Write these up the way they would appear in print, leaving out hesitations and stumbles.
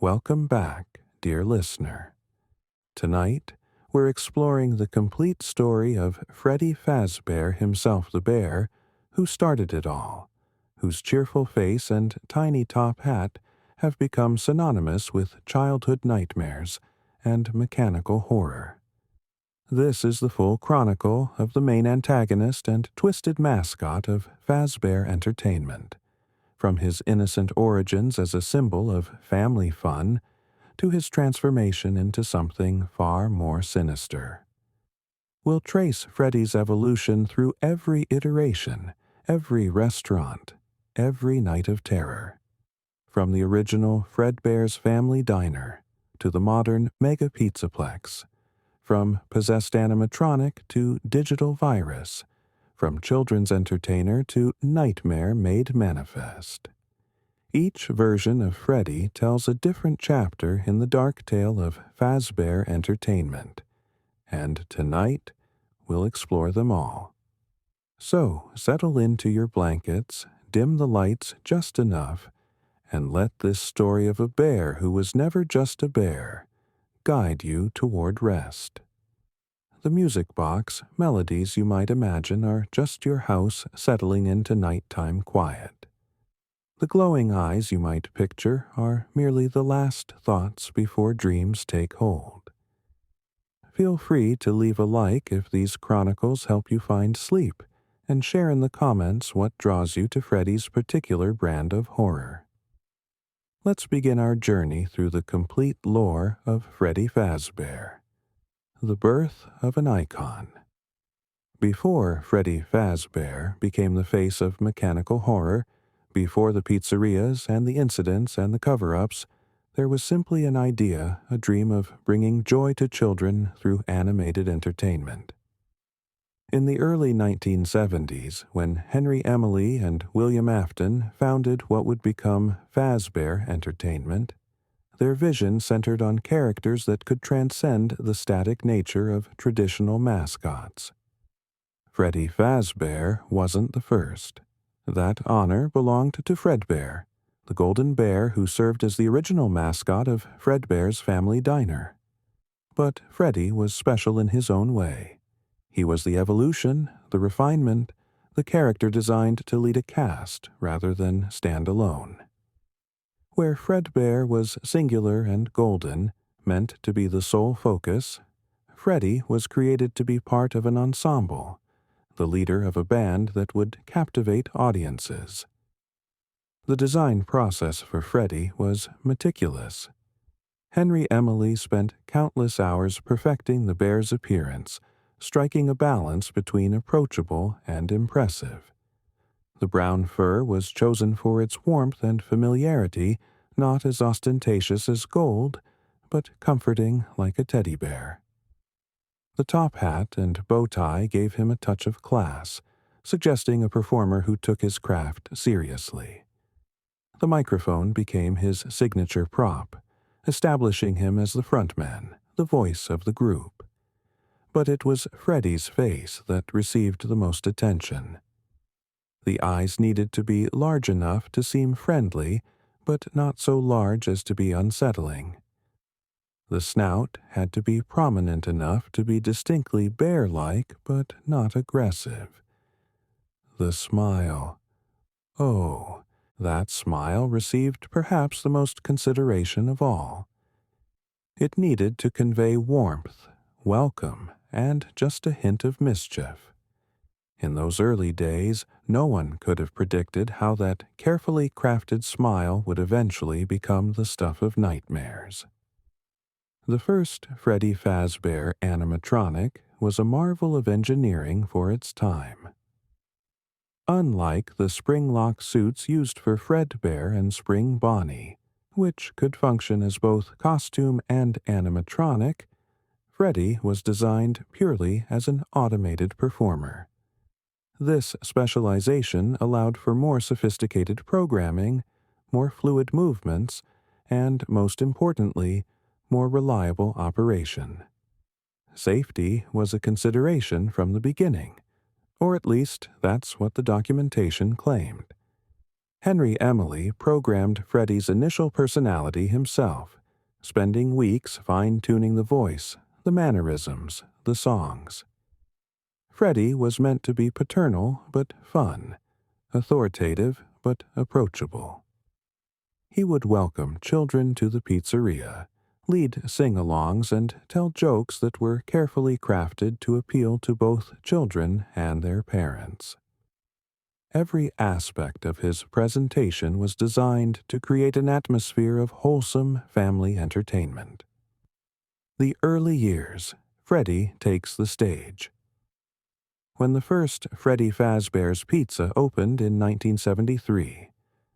Welcome back, dear listener. Tonight, we're exploring the complete story of Freddy Fazbear himself, the bear, who started it all, whose cheerful face and tiny top hat have become synonymous with childhood nightmares and mechanical horror. This is the full chronicle of the main antagonist and twisted mascot of Fazbear Entertainment, from his innocent origins as a symbol of family fun to his transformation into something far more sinister. We'll trace Freddy's evolution through every iteration, every restaurant, every night of terror. From the original Fredbear's Family Diner to the modern Mega Pizzaplex, from possessed animatronic to digital virus, from children's entertainer to nightmare made manifest. Each version of Freddy tells a different chapter in the dark tale of Fazbear Entertainment, and tonight we'll explore them all. So settle into your blankets, dim the lights just enough, and let this story of a bear who was never just a bear guide you toward rest. The music box, melodies you might imagine, are just your house settling into nighttime quiet. The glowing eyes you might picture are merely the last thoughts before dreams take hold. Feel free to leave a like if these chronicles help you find sleep, and share in the comments what draws you to Freddy's particular brand of horror. Let's begin our journey through the complete lore of Freddy Fazbear. The birth of an icon. Before Freddy Fazbear became the face of mechanical horror, before the pizzerias and the incidents and the cover-ups, there was simply an idea, a dream of bringing joy to children through animated entertainment. In the early 1970s, when Henry Emily and William Afton founded what would become Fazbear Entertainment, their vision centered on characters that could transcend the static nature of traditional mascots. Freddy Fazbear wasn't the first. That honor belonged to Fredbear, the golden bear who served as the original mascot of Fredbear's Family Diner. But Freddy was special in his own way. He was the evolution, the refinement, the character designed to lead a cast rather than stand alone. Where Fredbear was singular and golden, meant to be the sole focus, Freddy was created to be part of an ensemble, the leader of a band that would captivate audiences. The design process for Freddy was meticulous. Henry Emily spent countless hours perfecting the bear's appearance, striking a balance between approachable and impressive. The brown fur was chosen for its warmth and familiarity, not as ostentatious as gold, but comforting like a teddy bear. The top hat and bow tie gave him a touch of class, suggesting a performer who took his craft seriously. The microphone became his signature prop, establishing him as the frontman, the voice of the group. But it was Freddy's face that received the most attention. The eyes needed to be large enough to seem friendly, but not so large as to be unsettling. The snout had to be prominent enough to be distinctly bear-like, but not aggressive. The smile. Oh, that smile received perhaps the most consideration of all. It needed to convey warmth, welcome, and just a hint of mischief. In those early days, no one could have predicted how that carefully crafted smile would eventually become the stuff of nightmares. The first Freddy Fazbear animatronic was a marvel of engineering for its time. Unlike the spring-lock suits used for Fredbear and Spring Bonnie, which could function as both costume and animatronic, Freddy was designed purely as an automated performer. This specialization allowed for more sophisticated programming, more fluid movements, and, most importantly, more reliable operation. Safety was a consideration from the beginning, or at least that's what the documentation claimed. Henry Emily programmed Freddy's initial personality himself, spending weeks fine-tuning the voice, the mannerisms, the songs. Freddy was meant to be paternal but fun, authoritative but approachable. He would welcome children to the pizzeria, lead sing-alongs, and tell jokes that were carefully crafted to appeal to both children and their parents. Every aspect of his presentation was designed to create an atmosphere of wholesome family entertainment. The early years, Freddy takes the stage. When the first Freddy Fazbear's Pizza opened in 1973,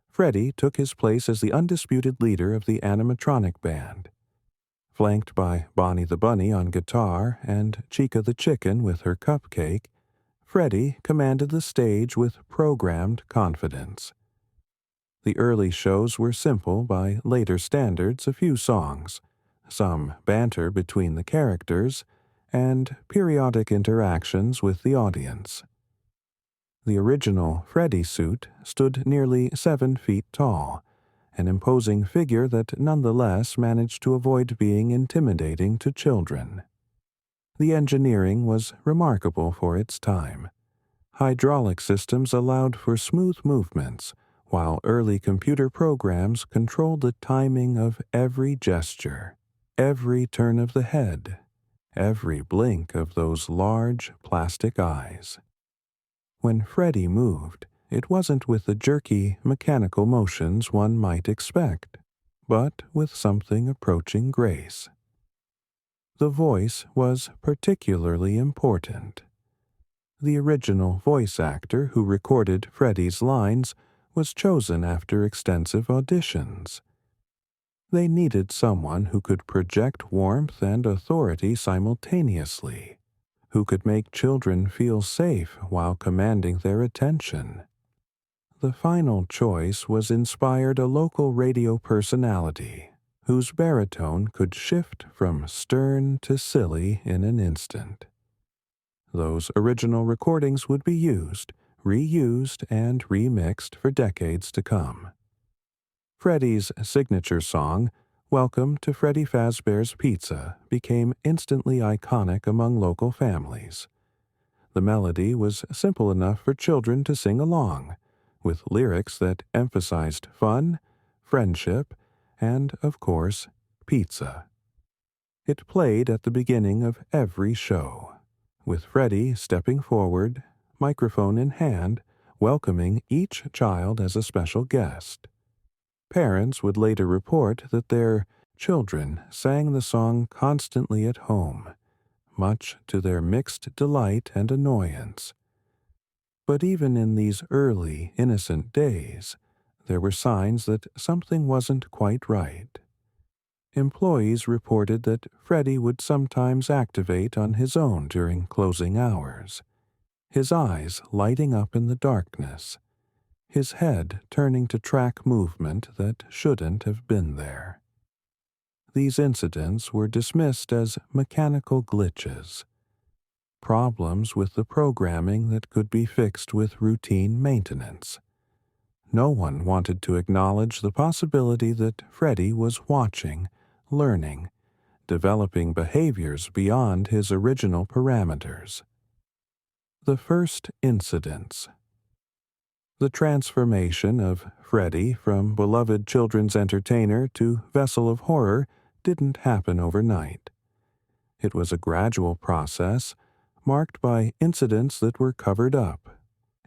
Freddy took his place as the undisputed leader of the animatronic band. Flanked by Bonnie the Bunny on guitar and Chica the Chicken with her cupcake, Freddy commanded the stage with programmed confidence. The early shows were simple by later standards, a few songs, some banter between the characters, and periodic interactions with the audience. The original Freddy suit stood nearly 7 feet tall, an imposing figure that nonetheless managed to avoid being intimidating to children. The engineering was remarkable for its time. Hydraulic systems allowed for smooth movements, while early computer programs controlled the timing of every gesture, every turn of the head, every blink of those large plastic eyes. When Freddy moved, it wasn't with the jerky, mechanical motions one might expect, but with something approaching grace. The voice was particularly important. The original voice actor who recorded Freddy's lines was chosen after extensive auditions. They needed someone who could project warmth and authority simultaneously, who could make children feel safe while commanding their attention. The final choice was inspired a local radio personality whose baritone could shift from stern to silly in an instant. Those original recordings would be used, reused, and remixed for decades to come. Freddy's signature song, Welcome to Freddy Fazbear's Pizza, became instantly iconic among local families. The melody was simple enough for children to sing along, with lyrics that emphasized fun, friendship, and, of course, pizza. It played at the beginning of every show, with Freddy stepping forward, microphone in hand, welcoming each child as a special guest. Parents would later report that their children sang the song constantly at home, much to their mixed delight and annoyance. But even in these early, innocent days, there were signs that something wasn't quite right. Employees reported that Freddy would sometimes activate on his own during closing hours, his eyes lighting up in the darkness, his head turning to track movement that shouldn't have been there. These incidents were dismissed as mechanical glitches, problems with the programming that could be fixed with routine maintenance. No one wanted to acknowledge the possibility that Freddy was watching, learning, developing behaviors beyond his original parameters. The first incidents. The transformation of Freddy from beloved children's entertainer to vessel of horror didn't happen overnight. It was a gradual process, marked by incidents that were covered up,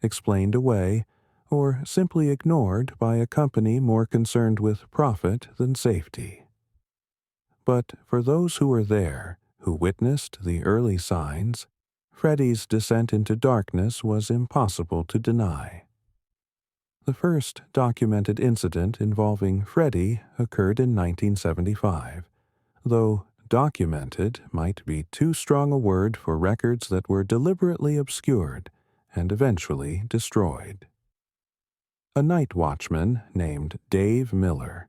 explained away, or simply ignored by a company more concerned with profit than safety. But for those who were there, who witnessed the early signs, Freddy's descent into darkness was impossible to deny. The first documented incident involving Freddy occurred in 1975, though documented might be too strong a word for records that were deliberately obscured and eventually destroyed. A night watchman named Dave Miller,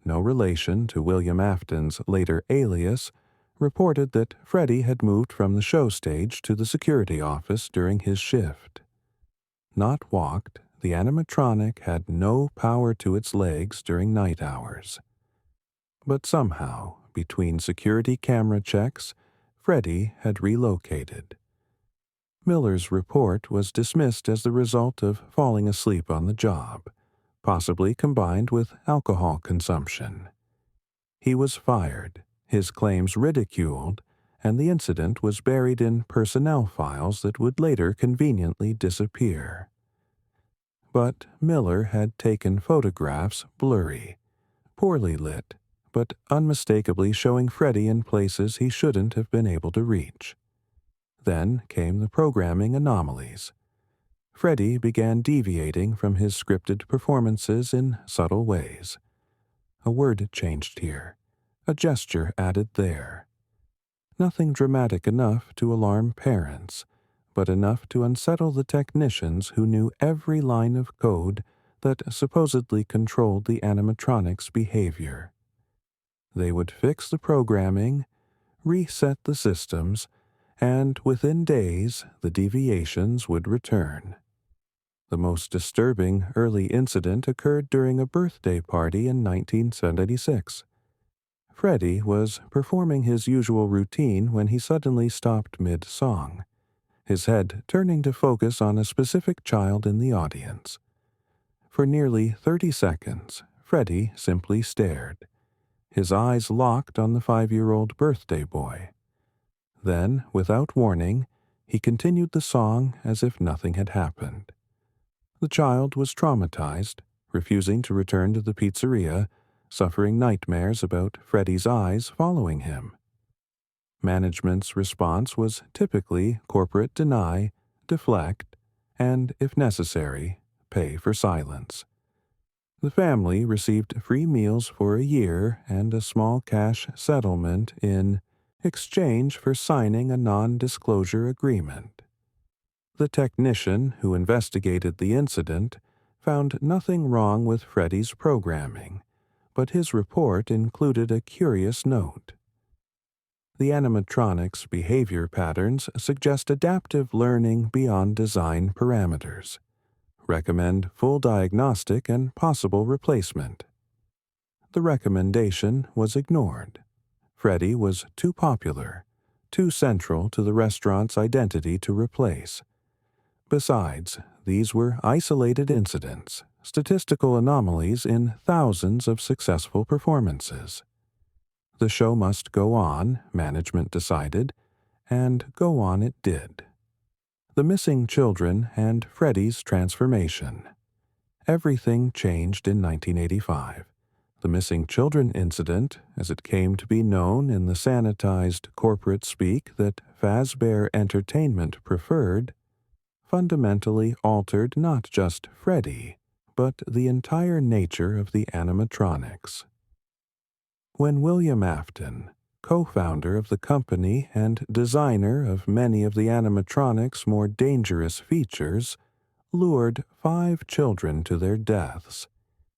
no relation to William Afton's later alias, reported that Freddy had moved from the show stage to the security office during his shift. Not walked, the animatronic had no power to its legs during night hours. But somehow, between security camera checks, Freddy had relocated. Miller's report was dismissed as the result of falling asleep on the job, possibly combined with alcohol consumption. He was fired, his claims ridiculed, and the incident was buried in personnel files that would later conveniently disappear. But Miller had taken photographs blurry, poorly lit, but unmistakably showing Freddy in places he shouldn't have been able to reach. Then came the programming anomalies. Freddy began deviating from his scripted performances in subtle ways. A word changed here, a gesture added there. Nothing dramatic enough to alarm parents, but enough to unsettle the technicians who knew every line of code that supposedly controlled the animatronic's behavior. They would fix the programming, reset the systems, and within days the deviations would return. The most disturbing early incident occurred during a birthday party in 1976. Freddy was performing his usual routine when he suddenly stopped mid-song, his head turning to focus on a specific child in the audience. For nearly 30 seconds, Freddy simply stared, his eyes locked on the 5-year-old birthday boy. Then, without warning, he continued the song as if nothing had happened. The child was traumatized, refusing to return to the pizzeria, suffering nightmares about Freddy's eyes following him. Management's response was typically corporate deny, deflect, and, if necessary, pay for silence. The family received free meals for a year and a small cash settlement in exchange for signing a non-disclosure agreement. The technician who investigated the incident found nothing wrong with Freddy's programming, but his report included a curious note. The animatronic's behavior patterns suggest adaptive learning beyond design parameters. Recommend full diagnostic and possible replacement. The recommendation was ignored. Freddy was too popular, too central to the restaurant's identity to replace. Besides, these were isolated incidents, statistical anomalies in thousands of successful performances. The show must go on, management decided, and go on it did. The missing children and Freddy's transformation. Everything changed in 1985. The missing children incident, as it came to be known in the sanitized corporate speak that Fazbear Entertainment preferred, fundamentally altered not just Freddy, but the entire nature of the animatronics. When William Afton, co-founder of the company and designer of many of the animatronics' more dangerous features, lured 5 children to their deaths,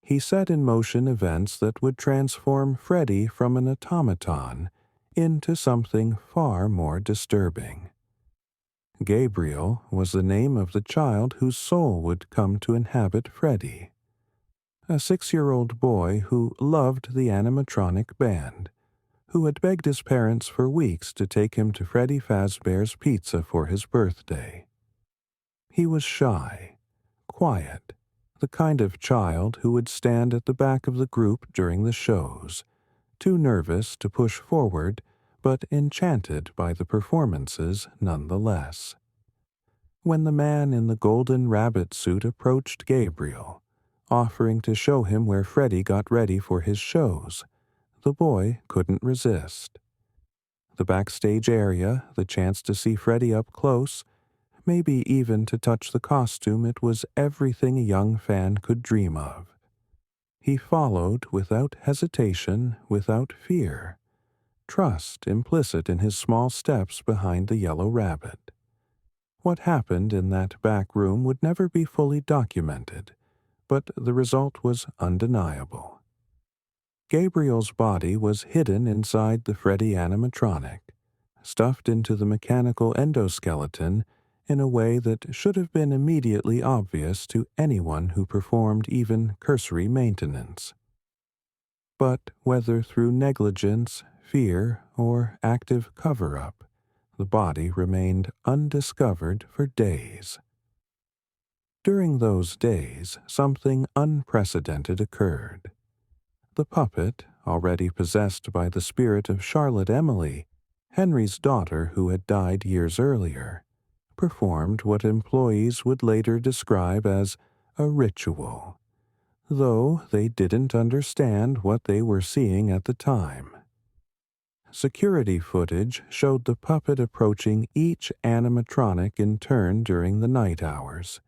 he set in motion events that would transform Freddy from an automaton into something far more disturbing. Gabriel was the name of the child whose soul would come to inhabit Freddy. A 6-year-old boy who loved the animatronic band, who had begged his parents for weeks to take him to Freddy Fazbear's Pizza for his birthday. He was shy, quiet, the kind of child who would stand at the back of the group during the shows, too nervous to push forward, but enchanted by the performances nonetheless. When the man in the golden rabbit suit approached Gabriel, offering to show him where Freddy got ready for his shows, the boy couldn't resist. The backstage area, the chance to see Freddy up close, maybe even to touch the costume, it was everything a young fan could dream of. He followed without hesitation, without fear, trust implicit in his small steps behind the yellow rabbit. What happened in that back room would never be fully documented, but the result was undeniable. Gabriel's body was hidden inside the Freddy animatronic, stuffed into the mechanical endoskeleton in a way that should have been immediately obvious to anyone who performed even cursory maintenance. But whether through negligence, fear, or active cover-up, the body remained undiscovered for days. During those days, something unprecedented occurred. The puppet, already possessed by the spirit of Charlotte Emily, Henry's daughter who had died years earlier, performed what employees would later describe as a ritual, though they didn't understand what they were seeing at the time. Security footage showed the puppet approaching each animatronic in turn during the night hours,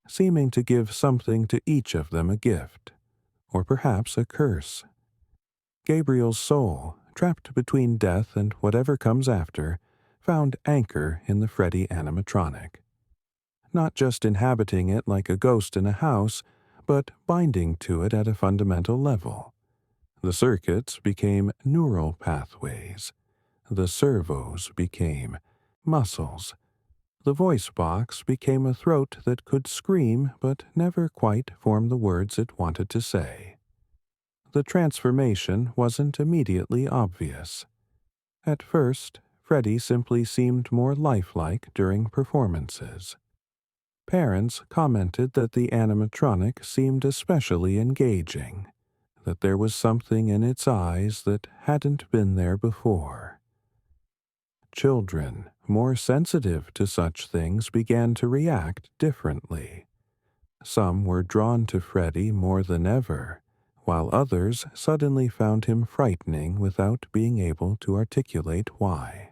seeming to give something to each of them a gift, or perhaps a curse. Gabriel's soul, trapped between death and whatever comes after, found anchor in the Freddy animatronic. Not just inhabiting it like a ghost in a house, but binding to it at a fundamental level. The circuits became neural pathways. The servos became muscles. The voice box became a throat that could scream but never quite form the words it wanted to say. The transformation wasn't immediately obvious. At first, Freddy simply seemed more lifelike during performances. Parents commented that the animatronic seemed especially engaging, that there was something in its eyes that hadn't been there before. Children, more sensitive to such things, began to react differently. Some were drawn to Freddy more than ever, while others suddenly found him frightening without being able to articulate why.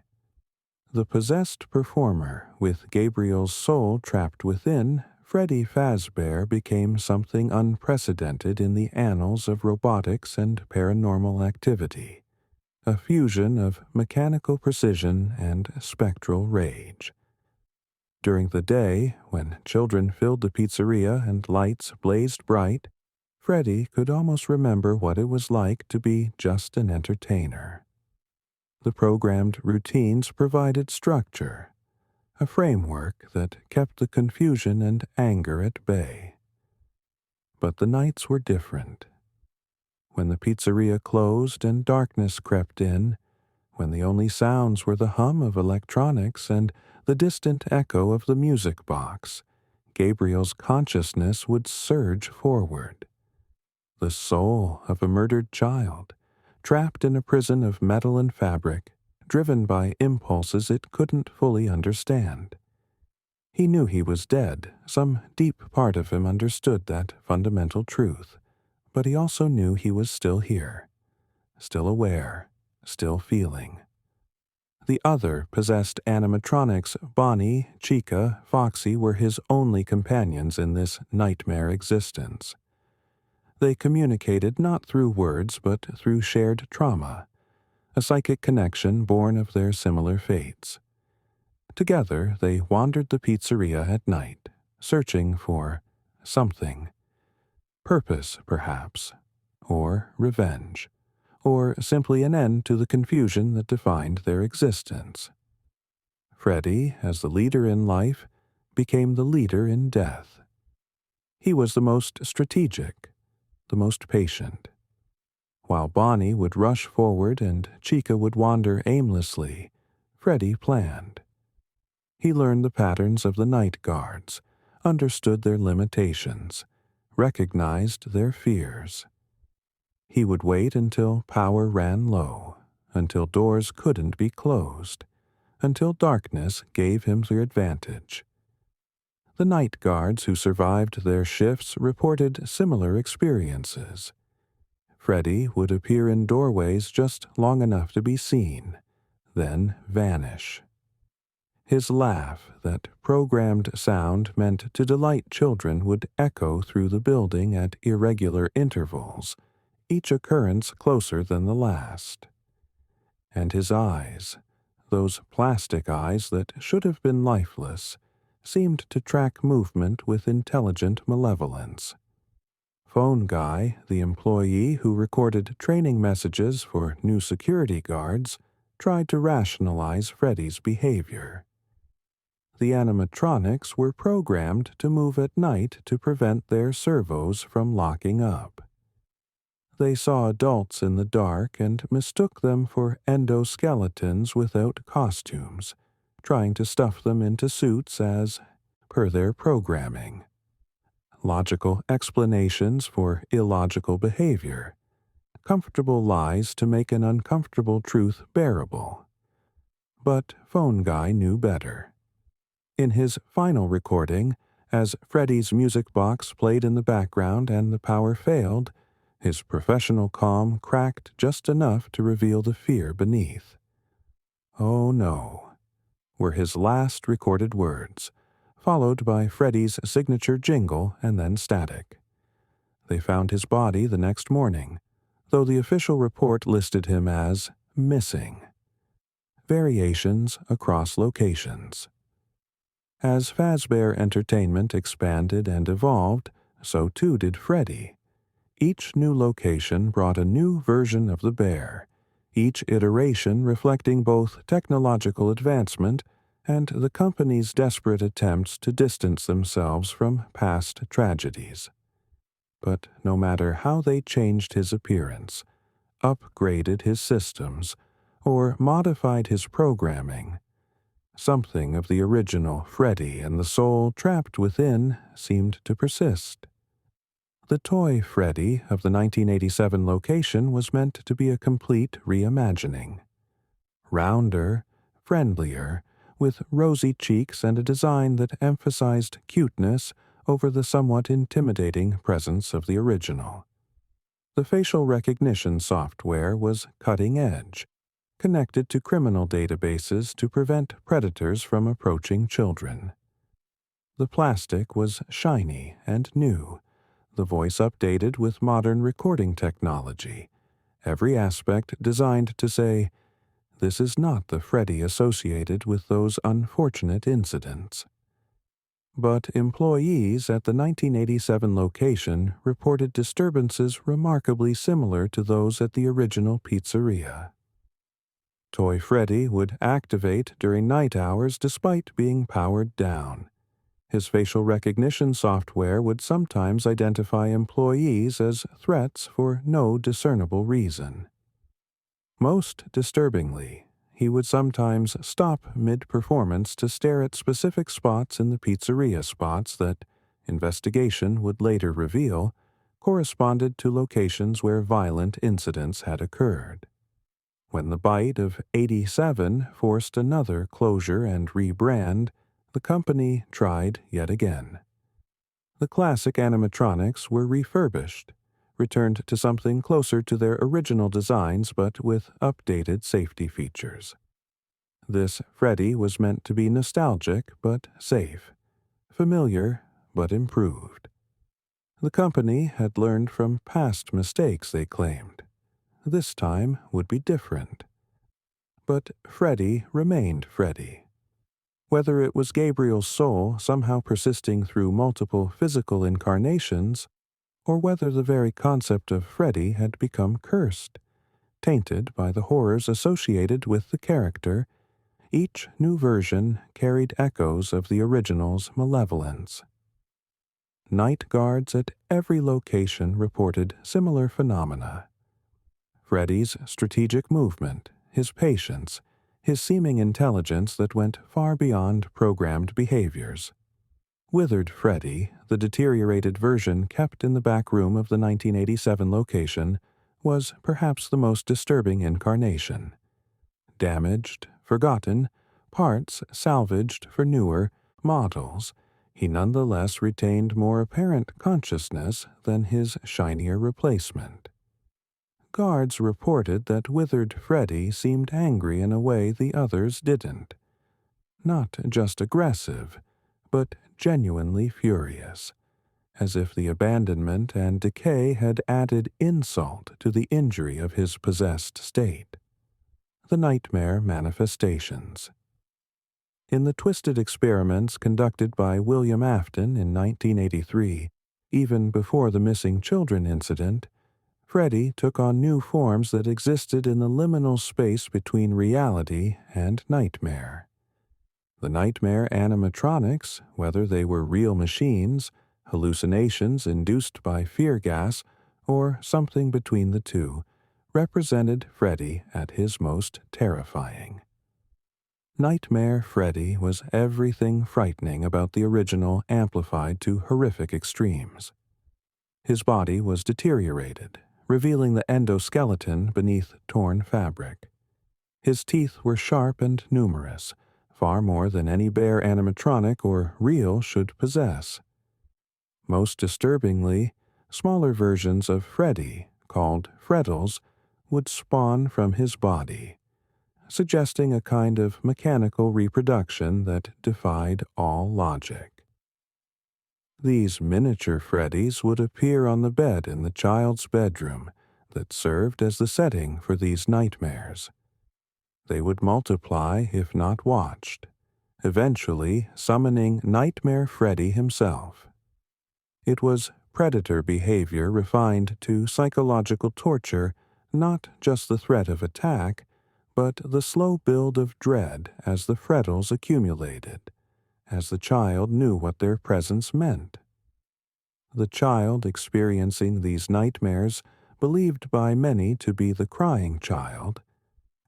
The possessed performer, with Gabriel's soul trapped within, Freddy Fazbear became something unprecedented in the annals of robotics and paranormal activity, a fusion of mechanical precision and spectral rage. During the day, when children filled the pizzeria and lights blazed bright, Freddy could almost remember what it was like to be just an entertainer. The programmed routines provided structure, a framework that kept the confusion and anger at bay. But the nights were different. When the pizzeria closed and darkness crept in, when the only sounds were the hum of electronics and the distant echo of the music box, Gabriel's consciousness would surge forward. The soul of a murdered child, trapped in a prison of metal and fabric, driven by impulses it couldn't fully understand. He knew he was dead. Some deep part of him understood that fundamental truth, but he also knew he was still here, still aware, still feeling. The other possessed animatronics, Bonnie, Chica, Foxy, were his only companions in this nightmare existence. They communicated not through words but through shared trauma, a psychic connection born of their similar fates. Together they wandered the pizzeria at night, searching for something. Purpose, perhaps, or revenge, or simply an end to the confusion that defined their existence. Freddy, as the leader in life, became the leader in death. He was the most strategic, the most patient. While Bonnie would rush forward and Chica would wander aimlessly, Freddy planned. He learned the patterns of the night guards, understood their limitations, recognized their fears. He would wait until power ran low, until doors couldn't be closed, until darkness gave him the advantage. The night guards who survived their shifts reported similar experiences. Freddy would appear in doorways just long enough to be seen, then vanish. His laugh, that programmed sound meant to delight children, would echo through the building at irregular intervals, each occurrence closer than the last. And his eyes, those plastic eyes that should have been lifeless, seemed to track movement with intelligent malevolence. Phone Guy, the employee who recorded training messages for new security guards, tried to rationalize Freddy's behavior. the animatronics were programmed to move at night to prevent their servos from locking up. They saw adults in the dark and mistook them for endoskeletons without costumes, trying to stuff them into suits as per their programming. Logical explanations for illogical behavior. Comfortable lies to make an uncomfortable truth bearable. But Phone Guy knew better. In his final recording, as Freddy's music box played in the background and the power failed, his professional calm cracked just enough to reveal the fear beneath. "Oh no," were his last recorded words, followed by Freddy's signature jingle and then static. They found his body the next morning, though the official report listed him as missing. Variations across locations. As Fazbear Entertainment expanded and evolved, so too did Freddy. Each new location brought a new version of the bear, each iteration reflecting both technological advancement and the company's desperate attempts to distance themselves from past tragedies. But no matter how they changed his appearance, upgraded his systems, or modified his programming, something of the original Freddy and the soul trapped within seemed to persist. The toy Freddy of the 1987 location was meant to be a complete reimagining. Rounder, friendlier, with rosy cheeks and a design that emphasized cuteness over the somewhat intimidating presence of the original. The facial recognition software was cutting edge, connected to criminal databases to prevent predators from approaching children. The plastic was shiny and new, the voice updated with modern recording technology, every aspect designed to say, "This is not the Freddy associated with those unfortunate incidents." But employees at the 1987 location reported disturbances remarkably similar to those at the original pizzeria. Toy Freddy would activate during night hours despite being powered down. His facial recognition software would sometimes identify employees as threats for no discernible reason. Most disturbingly, he would sometimes stop mid-performance to stare at specific spots in the pizzeria spots that, investigation would later reveal, corresponded to locations where violent incidents had occurred. When the bite of '87 forced another closure and rebrand, the company tried yet again. The classic animatronics were refurbished, returned to something closer to their original designs but with updated safety features. This Freddy was meant to be nostalgic but safe, familiar but improved. The company had learned from past mistakes, they claimed. This time would be different. But Freddy remained Freddy. Whether it was Gabriel's soul somehow persisting through multiple physical incarnations, or whether the very concept of Freddy had become cursed, tainted by the horrors associated with the character, each new version carried echoes of the original's malevolence. Night guards at every location reported similar phenomena. Freddy's strategic movement, his patience, his seeming intelligence that went far beyond programmed behaviors. Withered Freddy, the deteriorated version kept in the back room of the 1987 location, was perhaps the most disturbing incarnation. Damaged, forgotten, parts salvaged for newer models, he nonetheless retained more apparent consciousness than his shinier replacement. Guards reported that withered Freddy seemed angry in a way the others didn't. Not just aggressive, but genuinely furious, as if the abandonment and decay had added insult to the injury of his possessed state. The nightmare manifestations. In the twisted experiments conducted by William Afton in 1983, even before the missing children incident, Freddy took on new forms that existed in the liminal space between reality and nightmare. The nightmare animatronics, whether they were real machines, hallucinations induced by fear gas, or something between the two, represented Freddy at his most terrifying. Nightmare Freddy was everything frightening about the original amplified to horrific extremes. His body was deteriorated, revealing the endoskeleton beneath torn fabric. His teeth were sharp and numerous, far more than any bear animatronic or real should possess. Most disturbingly, smaller versions of Freddy, called Freddles, would spawn from his body, suggesting a kind of mechanical reproduction that defied all logic. These miniature Freddys would appear on the bed in the child's bedroom that served as the setting for these nightmares. They would multiply if not watched, eventually summoning Nightmare Freddy himself. It was predator behavior refined to psychological torture, not just the threat of attack, but the slow build of dread as the Freddles accumulated, as the child knew what their presence meant. The child experiencing these nightmares, believed by many to be the crying child,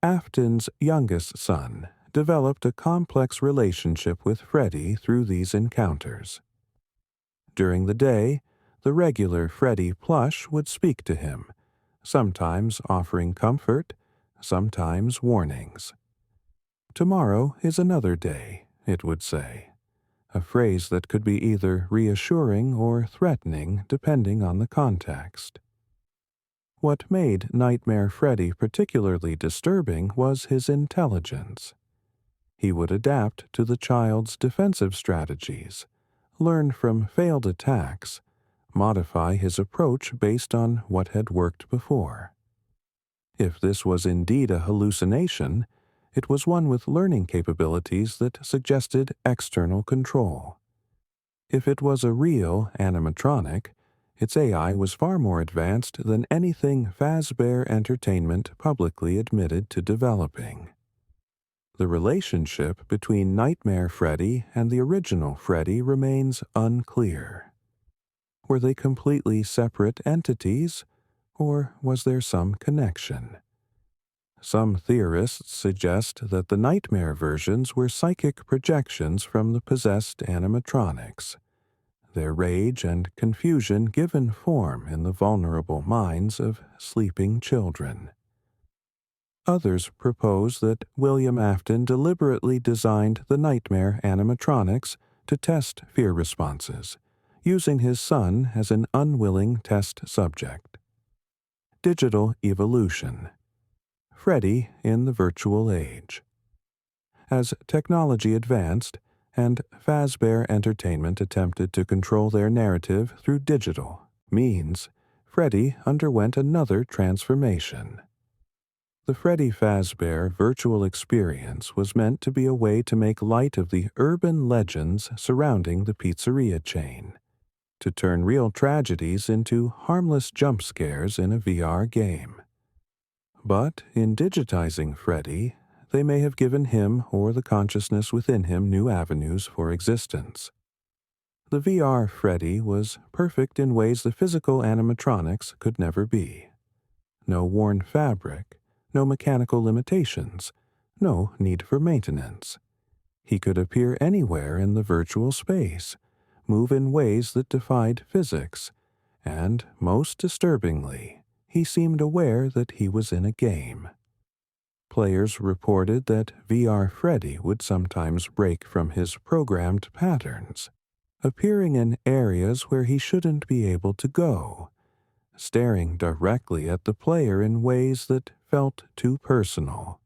Afton's youngest son, developed a complex relationship with Freddy through these encounters. During the day, the regular Freddy plush would speak to him, sometimes offering comfort, sometimes warnings. "Tomorrow is another day," it would say, a phrase that could be either reassuring or threatening depending on the context. What made Nightmare Freddy particularly disturbing was his intelligence. He would adapt to the child's defensive strategies, learn from failed attacks, modify his approach based on what had worked before. If this was indeed a hallucination, it was one with learning capabilities that suggested external control. If it was a real animatronic, its AI was far more advanced than anything Fazbear Entertainment publicly admitted to developing. The relationship between Nightmare Freddy and the original Freddy remains unclear. Were they completely separate entities, or was there some connection? Some theorists suggest that the nightmare versions were psychic projections from the possessed animatronics, their rage and confusion given form in the vulnerable minds of sleeping children. Others propose that William Afton deliberately designed the nightmare animatronics to test fear responses, using his son as an unwilling test subject. Digital evolution. Freddy in the virtual age. As technology advanced, and Fazbear Entertainment attempted to control their narrative through digital means, Freddy underwent another transformation. The Freddy Fazbear virtual experience was meant to be a way to make light of the urban legends surrounding the pizzeria chain, to turn real tragedies into harmless jump scares in a VR game. But in digitizing Freddy, they may have given him or the consciousness within him new avenues for existence. The VR Freddy was perfect in ways the physical animatronics could never be. No worn fabric, no mechanical limitations, no need for maintenance. He could appear anywhere in the virtual space, move in ways that defied physics, and, most disturbingly, he seemed aware that he was in a game. Players reported that VR Freddy would sometimes break from his programmed patterns, appearing in areas where he shouldn't be able to go, staring directly at the player in ways that felt too personal.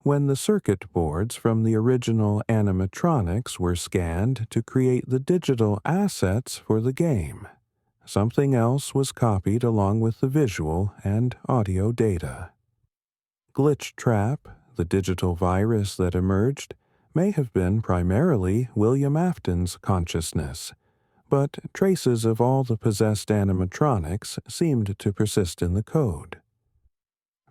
When the circuit boards from the original animatronics were scanned to create the digital assets for the game, something else was copied along with the visual and audio data. Glitchtrap, the digital virus that emerged, may have been primarily William Afton's consciousness, but traces of all the possessed animatronics seemed to persist in the code.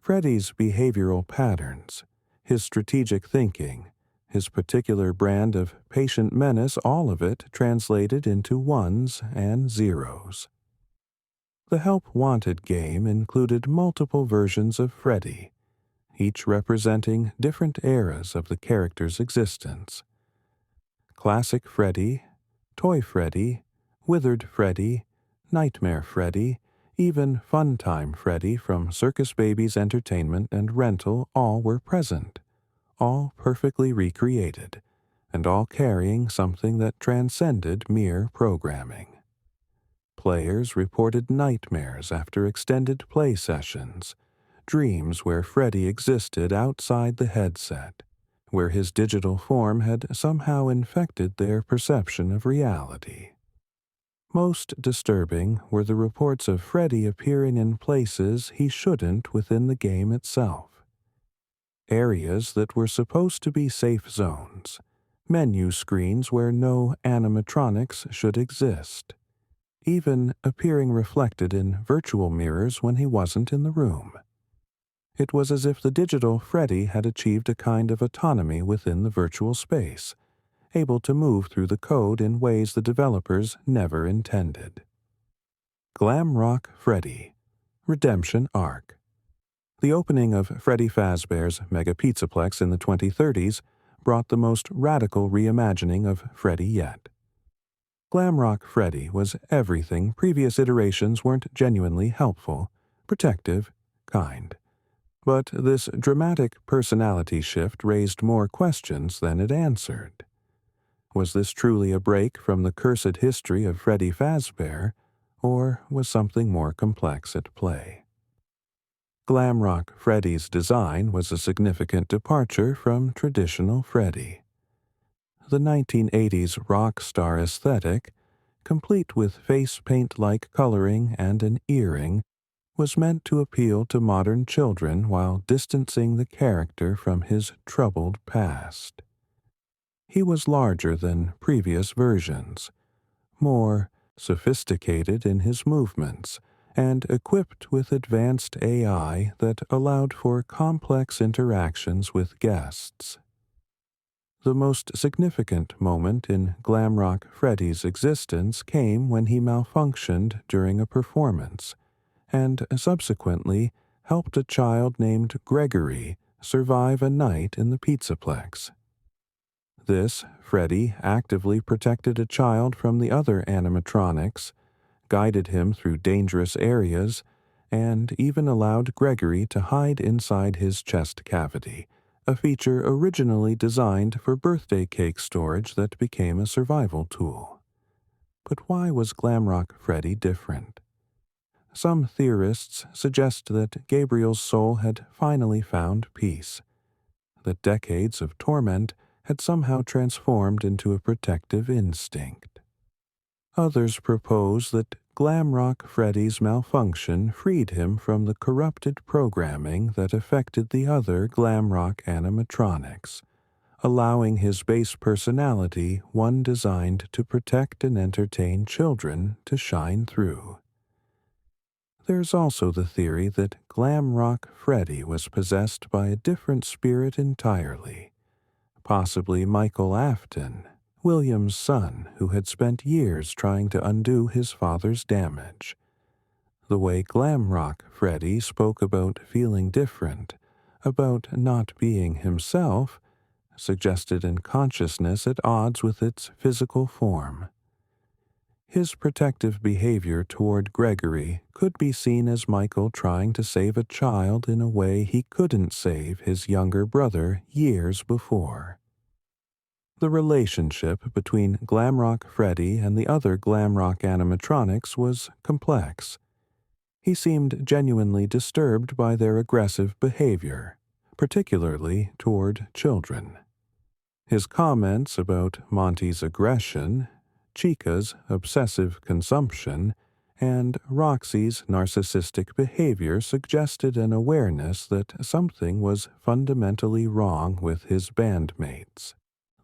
Freddy's behavioral patterns, his strategic thinking, his particular brand of patient menace, all of it translated into ones and zeros. The Help Wanted game included multiple versions of Freddy, each representing different eras of the character's existence. Classic Freddy, Toy Freddy, Withered Freddy, Nightmare Freddy, even Funtime Freddy from Circus Baby's Entertainment and Rental all were present, all perfectly recreated, and all carrying something that transcended mere programming. Players reported nightmares after extended play sessions, dreams where Freddy existed outside the headset, where his digital form had somehow infected their perception of reality. Most disturbing were the reports of Freddy appearing in places he shouldn't within the game itself. Areas that were supposed to be safe zones, menu screens where no animatronics should exist, even appearing reflected in virtual mirrors when he wasn't in the room. It was as if the digital Freddy had achieved a kind of autonomy within the virtual space, able to move through the code in ways the developers never intended. Glamrock Freddy, Redemption Arc. The opening of Freddy Fazbear's Mega Pizzaplex in the 2030s brought the most radical reimagining of Freddy yet. Glamrock Freddy was everything previous iterations weren't genuinely helpful, protective, kind. But this dramatic personality shift raised more questions than it answered. Was this truly a break from the cursed history of Freddy Fazbear, or was something more complex at play? Glamrock Freddy's design was a significant departure from traditional Freddy. The 1980s rock star aesthetic, complete with face paint-like coloring and an earring, was meant to appeal to modern children while distancing the character from his troubled past. He was larger than previous versions, more sophisticated in his movements, and equipped with advanced AI that allowed for complex interactions with guests. The most significant moment in Glamrock Freddy's existence came when he malfunctioned during a performance, and subsequently helped a child named Gregory survive a night in the Pizzaplex. This, Freddy actively protected a child from the other animatronics, guided him through dangerous areas, and even allowed Gregory to hide inside his chest cavity, a feature originally designed for birthday cake storage that became a survival tool. But why was Glamrock Freddy different? Some theorists suggest that Gabriel's soul had finally found peace, that decades of torment had somehow transformed into a protective instinct. Others propose that Glamrock Freddy's malfunction freed him from the corrupted programming that affected the other Glamrock animatronics, allowing his base personality, one designed to protect and entertain children, to shine through. There's also the theory that Glamrock Freddy was possessed by a different spirit entirely, possibly Michael Afton, William's son, who had spent years trying to undo his father's damage. The way Glamrock Freddy spoke about feeling different, about not being himself, suggested a consciousness at odds with its physical form. His protective behavior toward Gregory could be seen as Michael trying to save a child in a way he couldn't save his younger brother years before. The relationship between Glamrock Freddy and the other Glamrock animatronics was complex. He seemed genuinely disturbed by their aggressive behavior, particularly toward children. His comments about Monty's aggression, Chica's obsessive consumption, and Roxy's narcissistic behavior suggested an awareness that something was fundamentally wrong with his bandmates.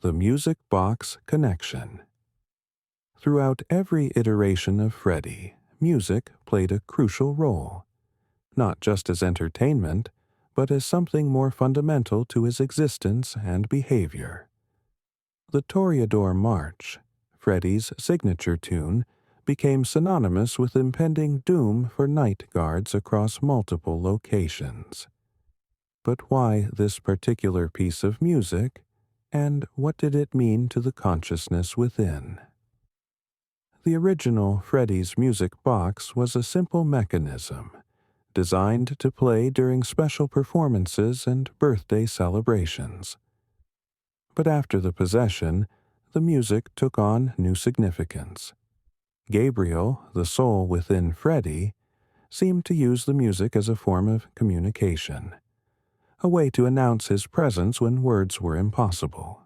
The Music Box Connection. Throughout every iteration of Freddy, music played a crucial role, not just as entertainment, but as something more fundamental to his existence and behavior. The Toreador March, Freddy's signature tune, became synonymous with impending doom for night guards across multiple locations. But why this particular piece of music, and what did it mean to the consciousness within? The original Freddy's music box was a simple mechanism, designed to play during special performances and birthday celebrations. But after the possession, the music took on new significance. Gabriel, the soul within Freddy, seemed to use the music as a form of communication, a way to announce his presence when words were impossible.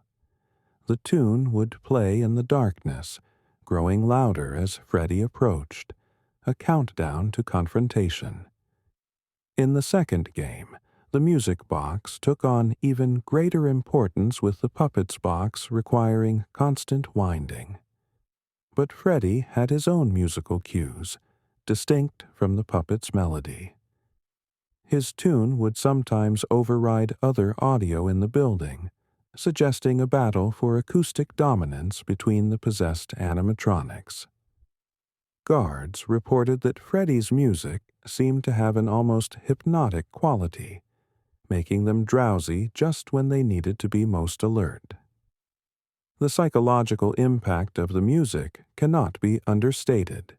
The tune would play in the darkness, growing louder as Freddy approached, a countdown to confrontation. In the second game, the music box took on even greater importance with the puppets box requiring constant winding. But Freddy had his own musical cues, distinct from the puppet's melody. His tune would sometimes override other audio in the building, suggesting a battle for acoustic dominance between the possessed animatronics. Guards reported that Freddy's music seemed to have an almost hypnotic quality, making them drowsy just when they needed to be most alert. The psychological impact of the music cannot be understated.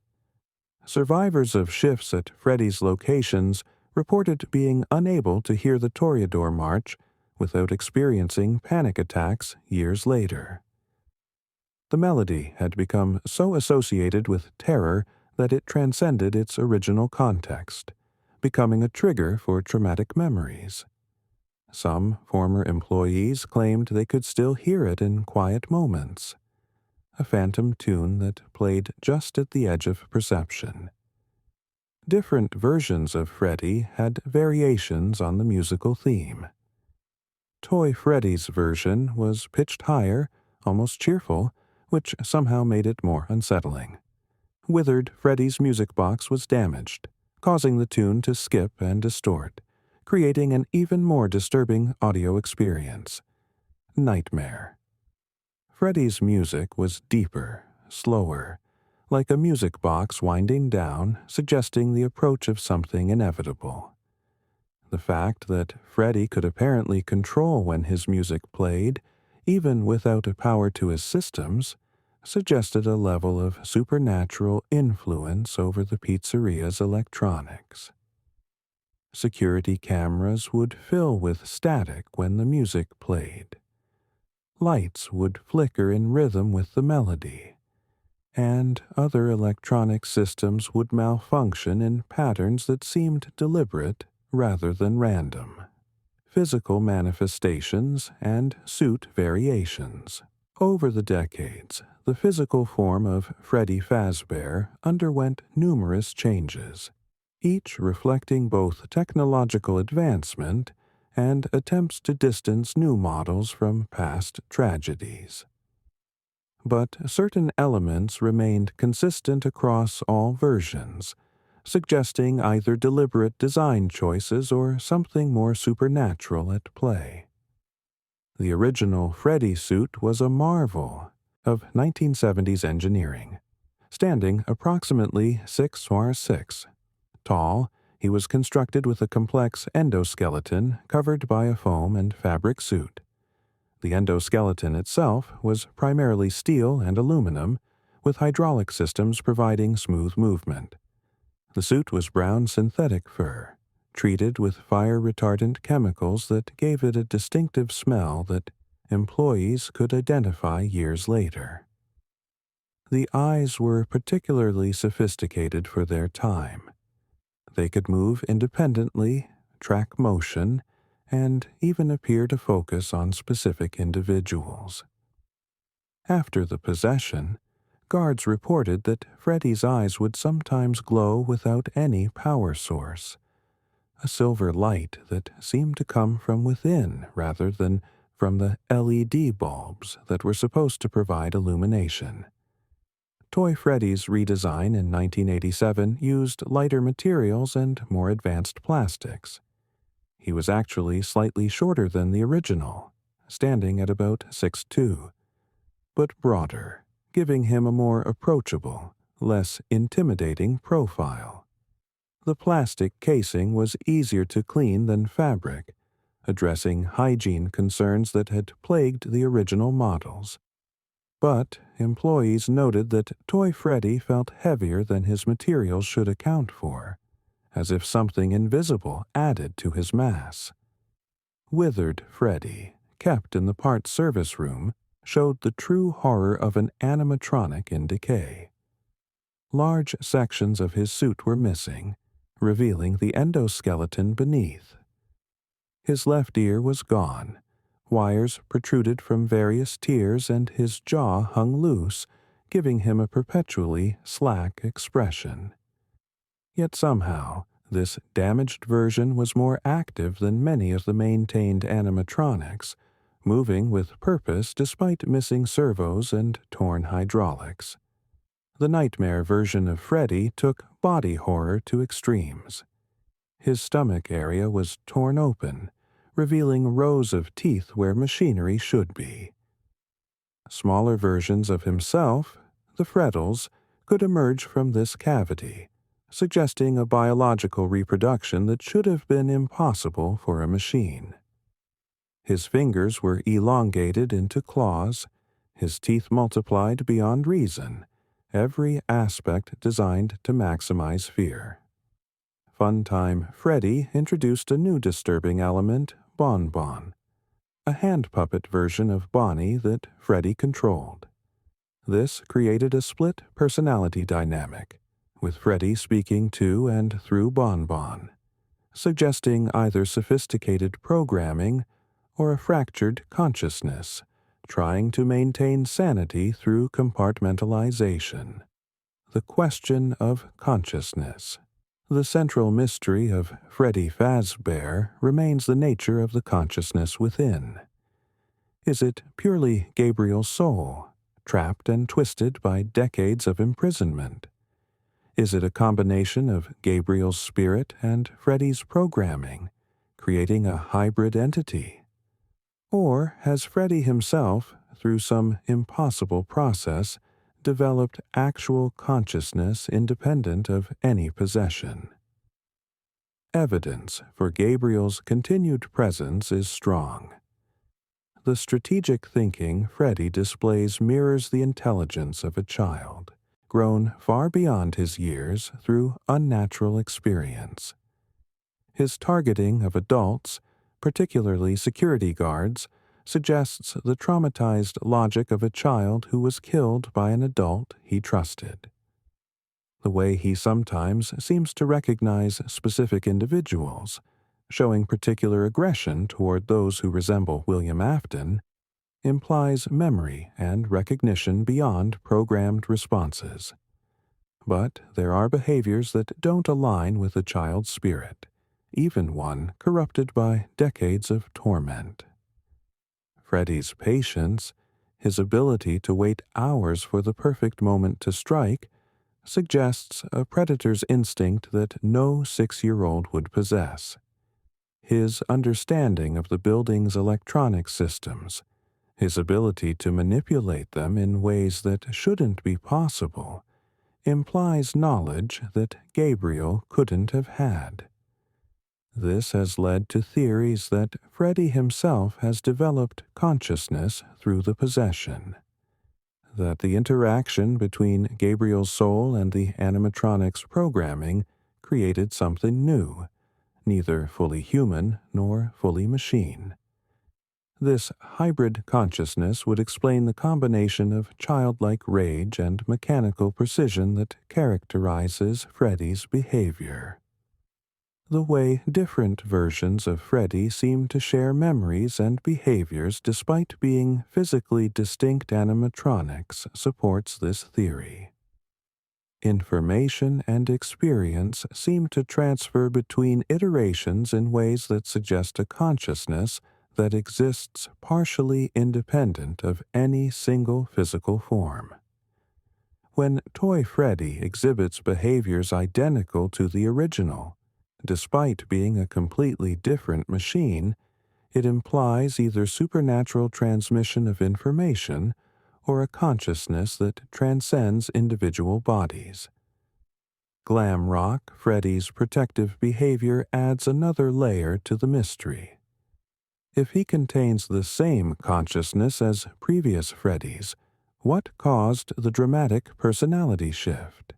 Survivors of shifts at Freddy's locations reported being unable to hear the Toreador March without experiencing panic attacks years later. The melody had become so associated with terror that it transcended its original context, becoming a trigger for traumatic memories. Some former employees claimed they could still hear it in quiet moments, a phantom tune that played just at the edge of perception. Different versions of Freddy had variations on the musical theme. Toy Freddy's version was pitched higher, almost cheerful, which somehow made it more unsettling. Withered Freddy's music box was damaged, causing the tune to skip and distort, creating an even more disturbing audio experience. Nightmare. Freddy's music was deeper, slower, like a music box winding down, suggesting the approach of something inevitable. The fact that Freddy could apparently control when his music played, even without a power to his systems, suggested a level of supernatural influence over the pizzeria's electronics. Security cameras would fill with static when the music played. Lights would flicker in rhythm with the melody, and other electronic systems would malfunction in patterns that seemed deliberate rather than random. Physical manifestations and suit variations. Over the decades, the physical form of Freddy Fazbear underwent numerous changes, each reflecting both technological advancement and attempts to distance new models from past tragedies. But certain elements remained consistent across all versions, suggesting either deliberate design choices or something more supernatural at play. The original Freddy suit was a marvel of 1970s engineering, standing approximately 6'6". Tall, he was constructed with a complex endoskeleton covered by a foam and fabric suit. The endoskeleton itself was primarily steel and aluminum, with hydraulic systems providing smooth movement. The suit was brown synthetic fur, treated with fire-retardant chemicals that gave it a distinctive smell that employees could identify years later. The eyes were particularly sophisticated for their time. They could move independently, track motion, and even appear to focus on specific individuals. After the possession, guards reported that Freddy's eyes would sometimes glow without any power source, a silver light that seemed to come from within rather than from the LED bulbs that were supposed to provide illumination. Toy Freddy's redesign in 1987 used lighter materials and more advanced plastics. He was actually slightly shorter than the original, standing at about 6'2". but broader, giving him a more approachable, less intimidating profile. The plastic casing was easier to clean than fabric, addressing hygiene concerns that had plagued the original models. But employees noted that Toy Freddy felt heavier than his materials should account for, as if something invisible added to his mass. Withered Freddy, kept in the parts service room, showed the true horror of an animatronic in decay. Large sections of his suit were missing, revealing the endoskeleton beneath. His left ear was gone, wires protruded from various tiers, and his jaw hung loose, giving him a perpetually slack expression. Yet somehow, this damaged version was more active than many of the maintained animatronics, moving with purpose despite missing servos and torn hydraulics. The nightmare version of Freddy took body horror to extremes. His stomach area was torn open, revealing rows of teeth where machinery should be. Smaller versions of himself, the Freddles, could emerge from this cavity, suggesting a biological reproduction that should have been impossible for a machine. His fingers were elongated into claws, his teeth multiplied beyond reason, every aspect designed to maximize fear. Funtime Freddy introduced a new disturbing element, Bonbon, a hand puppet version of Bonnie that Freddy controlled. This created a split personality dynamic, with Freddy speaking to and through Bonbon, suggesting either sophisticated programming or a fractured consciousness, trying to maintain sanity through compartmentalization. The question of consciousness. The central mystery of Freddy Fazbear remains the nature of the consciousness within. Is it purely Gabriel's soul, trapped and twisted by decades of imprisonment? Is it a combination of Gabriel's spirit and Freddy's programming, creating a hybrid entity? Or has Freddy himself, through some impossible process, developed actual consciousness independent of any possession? Evidence for Gabriel's continued presence is strong. The strategic thinking Freddy displays mirrors the intelligence of a child, grown far beyond his years through unnatural experience. His targeting of adults, particularly security guards, suggests the traumatized logic of a child who was killed by an adult he trusted. The way he sometimes seems to recognize specific individuals, showing particular aggression toward those who resemble William Afton, implies memory and recognition beyond programmed responses. But there are behaviors that don't align with a child's spirit, even one corrupted by decades of torment. Freddy's patience, his ability to wait hours for the perfect moment to strike, suggests a predator's instinct that no 6-year-old would possess. His understanding of the building's electronic systems, his ability to manipulate them in ways that shouldn't be possible, implies knowledge that Gabriel couldn't have had. This has led to theories that Freddy himself has developed consciousness through the possession, that the interaction between Gabriel's soul and the animatronic's programming created something new, neither fully human nor fully machine. This hybrid consciousness would explain the combination of childlike rage and mechanical precision that characterizes Freddy's behavior. The way different versions of Freddy seem to share memories and behaviors despite being physically distinct animatronics supports this theory. Information and experience seem to transfer between iterations in ways that suggest a consciousness that exists partially independent of any single physical form. When Toy Freddy exhibits behaviors identical to the original, despite being a completely different machine, it implies either supernatural transmission of information or a consciousness that transcends individual bodies. Glamrock Freddy's protective behavior adds another layer to the mystery. If he contains the same consciousness as previous Freddys, what caused the dramatic personality shift?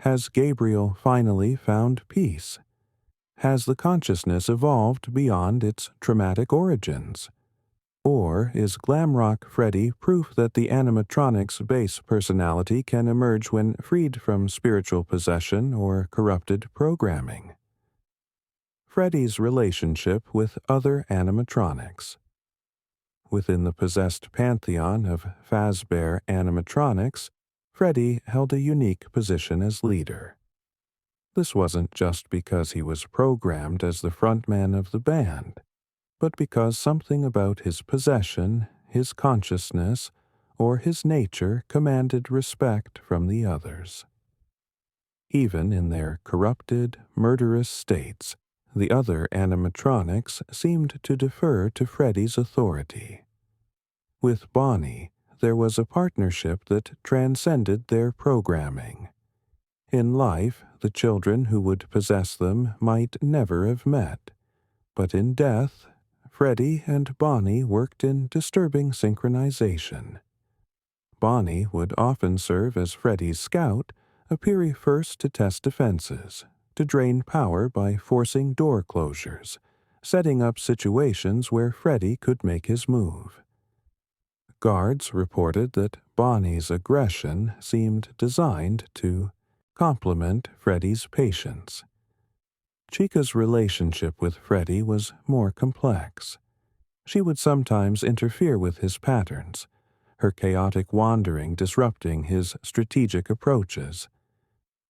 Has Gabriel finally found peace? Has the consciousness evolved beyond its traumatic origins? Or is Glamrock Freddy proof that the animatronic's base personality can emerge when freed from spiritual possession or corrupted programming? Freddy's relationship with other animatronics. Within the possessed pantheon of Fazbear animatronics, Freddy held a unique position as leader. This wasn't just because he was programmed as the frontman of the band, but because something about his possession, his consciousness, or his nature commanded respect from the others. Even in their corrupted, murderous states, the other animatronics seemed to defer to Freddy's authority. With Bonnie, there was a partnership that transcended their programming. In life, the children who would possess them might never have met, but in death, Freddy and Bonnie worked in disturbing synchronization. Bonnie would often serve as Freddy's scout, appearing first to test defenses, to drain power by forcing door closures, setting up situations where Freddy could make his move. Guards reported that Bonnie's aggression seemed designed to complement Freddy's patience. Chica's relationship with Freddy was more complex. She would sometimes interfere with his patterns, her chaotic wandering disrupting his strategic approaches.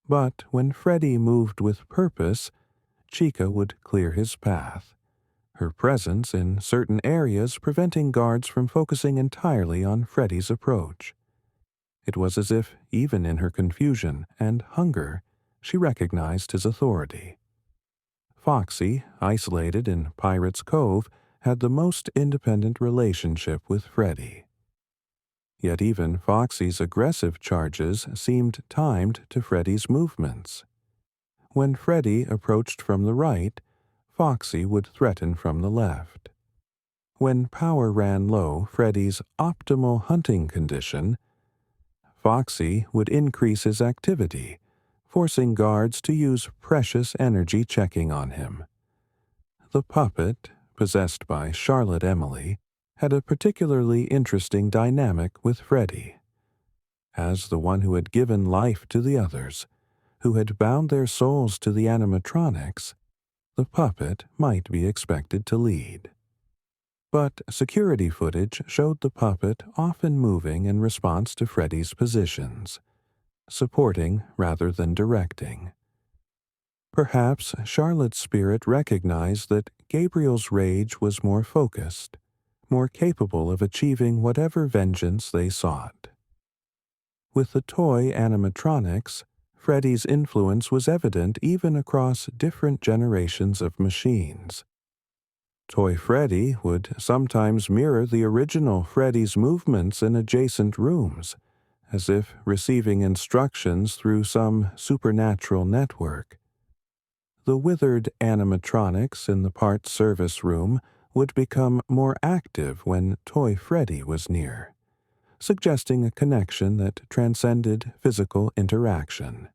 But when Freddy moved with purpose, Chica would clear his path, her presence in certain areas preventing guards from focusing entirely on Freddy's approach. It was as if, even in her confusion and hunger, she recognized his authority. Foxy, isolated in Pirate's Cove, had the most independent relationship with Freddy. Yet even Foxy's aggressive charges seemed timed to Freddy's movements. When Freddy approached from the right, Foxy would threaten from the left. When power ran low, Freddy's optimal hunting condition, Foxy would increase his activity, forcing guards to use precious energy checking on him. The puppet, possessed by Charlotte Emily, had a particularly interesting dynamic with Freddy. As the one who had given life to the others, who had bound their souls to the animatronics, the puppet might be expected to lead. But security footage showed the puppet often moving in response to Freddy's positions, supporting rather than directing. Perhaps Charlotte's spirit recognized that Gabriel's rage was more focused, more capable of achieving whatever vengeance they sought. With the toy animatronics, Freddy's influence was evident even across different generations of machines. Toy Freddy would sometimes mirror the original Freddy's movements in adjacent rooms, as if receiving instructions through some supernatural network. The withered animatronics in the parts service room would become more active when Toy Freddy was near, suggesting a connection that transcended physical interaction.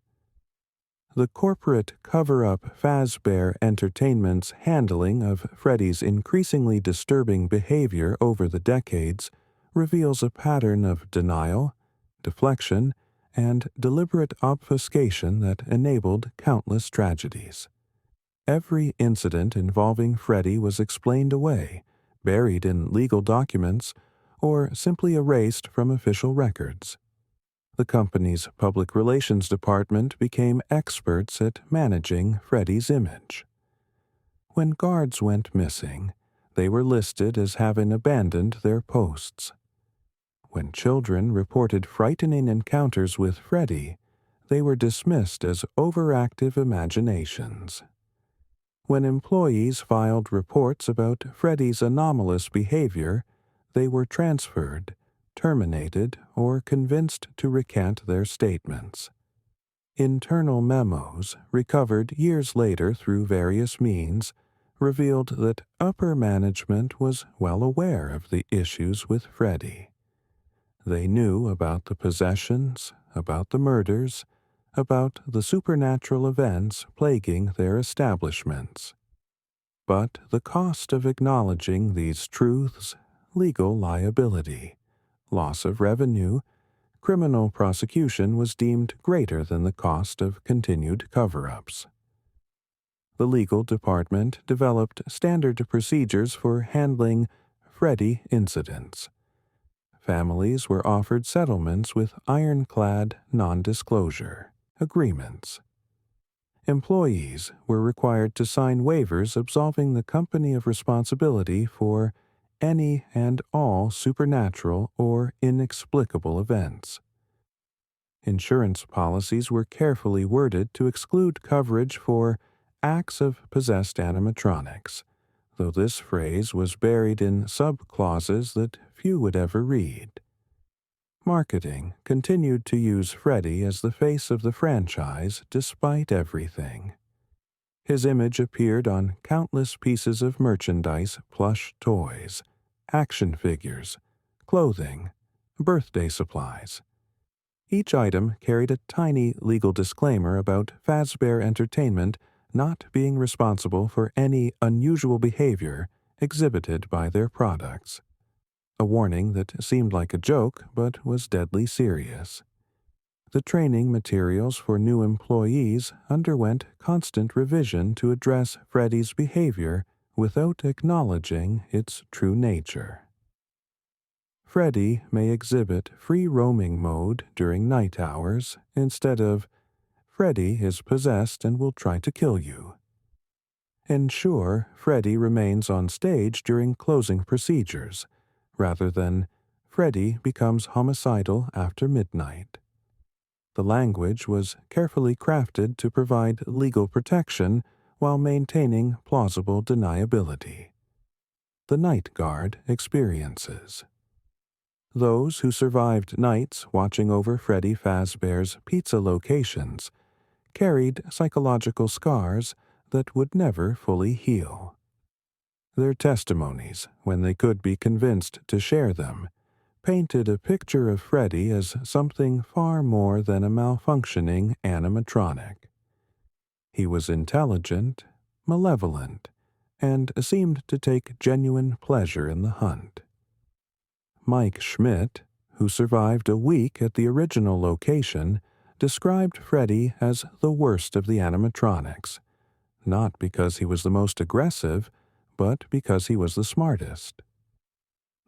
The corporate cover-up Fazbear Entertainment's handling of Freddy's increasingly disturbing behavior over the decades reveals a pattern of denial, deflection, and deliberate obfuscation that enabled countless tragedies. Every incident involving Freddy was explained away, buried in legal documents, or simply erased from official records. The company's public relations department became experts at managing Freddy's image. When guards went missing, they were listed as having abandoned their posts. When children reported frightening encounters with Freddy, they were dismissed as overactive imaginations. When employees filed reports about Freddy's anomalous behavior, they were transferred, terminated, or convinced to recant their statements. Internal memos, recovered years later through various means, revealed that upper management was well aware of the issues with Freddy. They knew about the possessions, about the murders, about the supernatural events plaguing their establishments. But the cost of acknowledging these truths, legal liability, loss of revenue, criminal prosecution was deemed greater than the cost of continued cover-ups. The legal department developed standard procedures for handling Freddy incidents. Families were offered settlements with ironclad non-disclosure agreements. Employees were required to sign waivers absolving the company of responsibility for any and all supernatural or inexplicable events. Insurance policies were carefully worded to exclude coverage for acts of possessed animatronics, though this phrase was buried in sub-clauses that few would ever read. Marketing continued to use Freddy as the face of the franchise despite everything. His image appeared on countless pieces of merchandise, plush toys, action figures, clothing, birthday supplies. Each item carried a tiny legal disclaimer about Fazbear Entertainment not being responsible for any unusual behavior exhibited by their products. A warning that seemed like a joke but was deadly serious. The training materials for new employees underwent constant revision to address Freddy's behavior without acknowledging its true nature. Freddy may exhibit free roaming mode during night hours instead of Freddy is possessed and will try to kill you. Ensure Freddy remains on stage during closing procedures, rather than Freddy becomes homicidal after midnight. The language was carefully crafted to provide legal protection while maintaining plausible deniability. The Night Guard experiences. Those who survived nights watching over Freddy Fazbear's pizza locations carried psychological scars that would never fully heal. Their testimonies, when they could be convinced to share them, painted a picture of Freddy as something far more than a malfunctioning animatronic. He was intelligent, malevolent, and seemed to take genuine pleasure in the hunt. Mike Schmidt, who survived a week at the original location, described Freddy as the worst of the animatronics, not because he was the most aggressive, but because he was the smartest.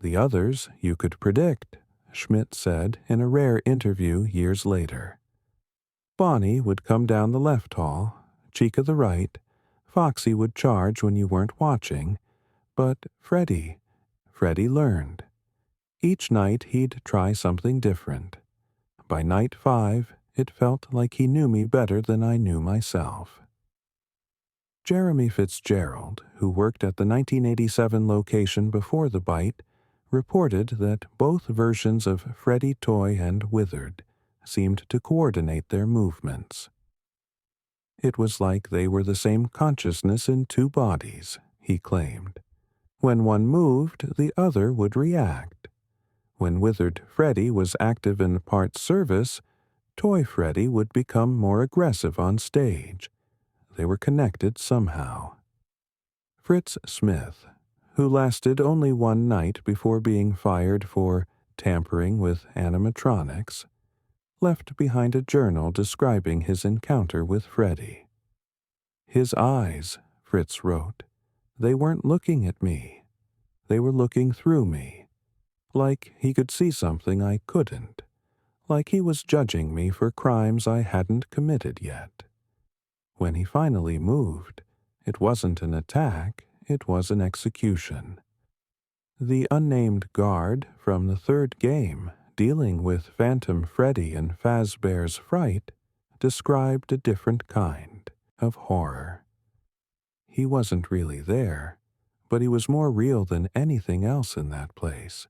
The others you could predict, Schmidt said in a rare interview years later. Bonnie would come down the left hall, Chica the right, Foxy would charge when you weren't watching, but Freddy learned. Each night he'd try something different. By night 5, it felt like he knew me better than I knew myself. Jeremy Fitzgerald, who worked at the 1987 location before the bite, reported that both versions of Freddy Toy and Withered seemed to coordinate their movements. It was like they were the same consciousness in two bodies, he claimed. When one moved, the other would react. When Withered Freddy was active in part service, Toy Freddy would become more aggressive on stage. They were connected somehow. Fritz Smith, who lasted only one night before being fired for tampering with animatronics, left behind a journal describing his encounter with Freddy. His eyes, Fritz wrote, they weren't looking at me. They were looking through me. Like he could see something I couldn't. Like he was judging me for crimes I hadn't committed yet. When he finally moved, it wasn't an attack, it was an execution. The unnamed guard from the third game, dealing with Phantom Freddy and Fazbear's fright, described a different kind of horror. He wasn't really there, but he was more real than anything else in that place.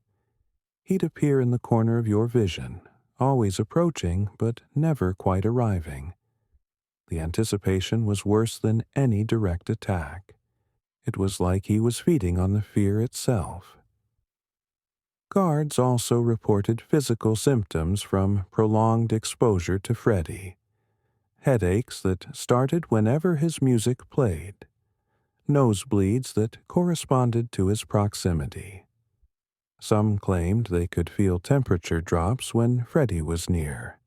He'd appear in the corner of your vision, always approaching but never quite arriving. The anticipation was worse than any direct attack. It was like he was feeding on the fear itself. Guards also reported physical symptoms from prolonged exposure to Freddy. Headaches that started whenever his music played. Nosebleeds that corresponded to his proximity. Some claimed they could feel temperature drops when Freddy was near.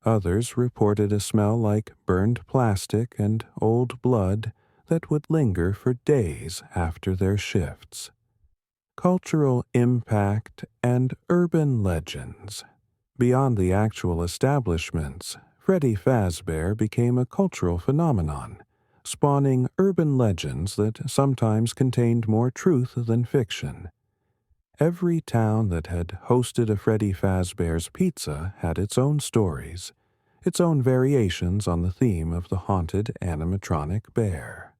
Others reported a smell like burned plastic and old blood that would linger for days after their shifts. Cultural impact and urban legends. Beyond the actual establishments, Freddy Fazbear became a cultural phenomenon, spawning urban legends that sometimes contained more truth than fiction. Every town that had hosted a Freddy Fazbear's Pizza had its own stories, its own variations on the theme of the haunted animatronic bear.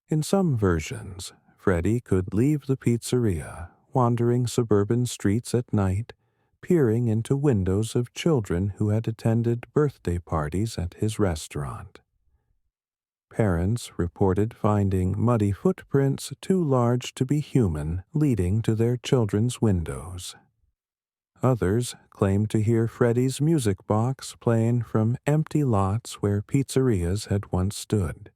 In some versions, Freddy could leave the pizzeria, wandering suburban streets at night, peering into windows of children who had attended birthday parties at his restaurant. Parents reported finding muddy footprints too large to be human leading to their children's windows. Others claimed to hear Freddy's music box playing from empty lots where pizzerias had once stood.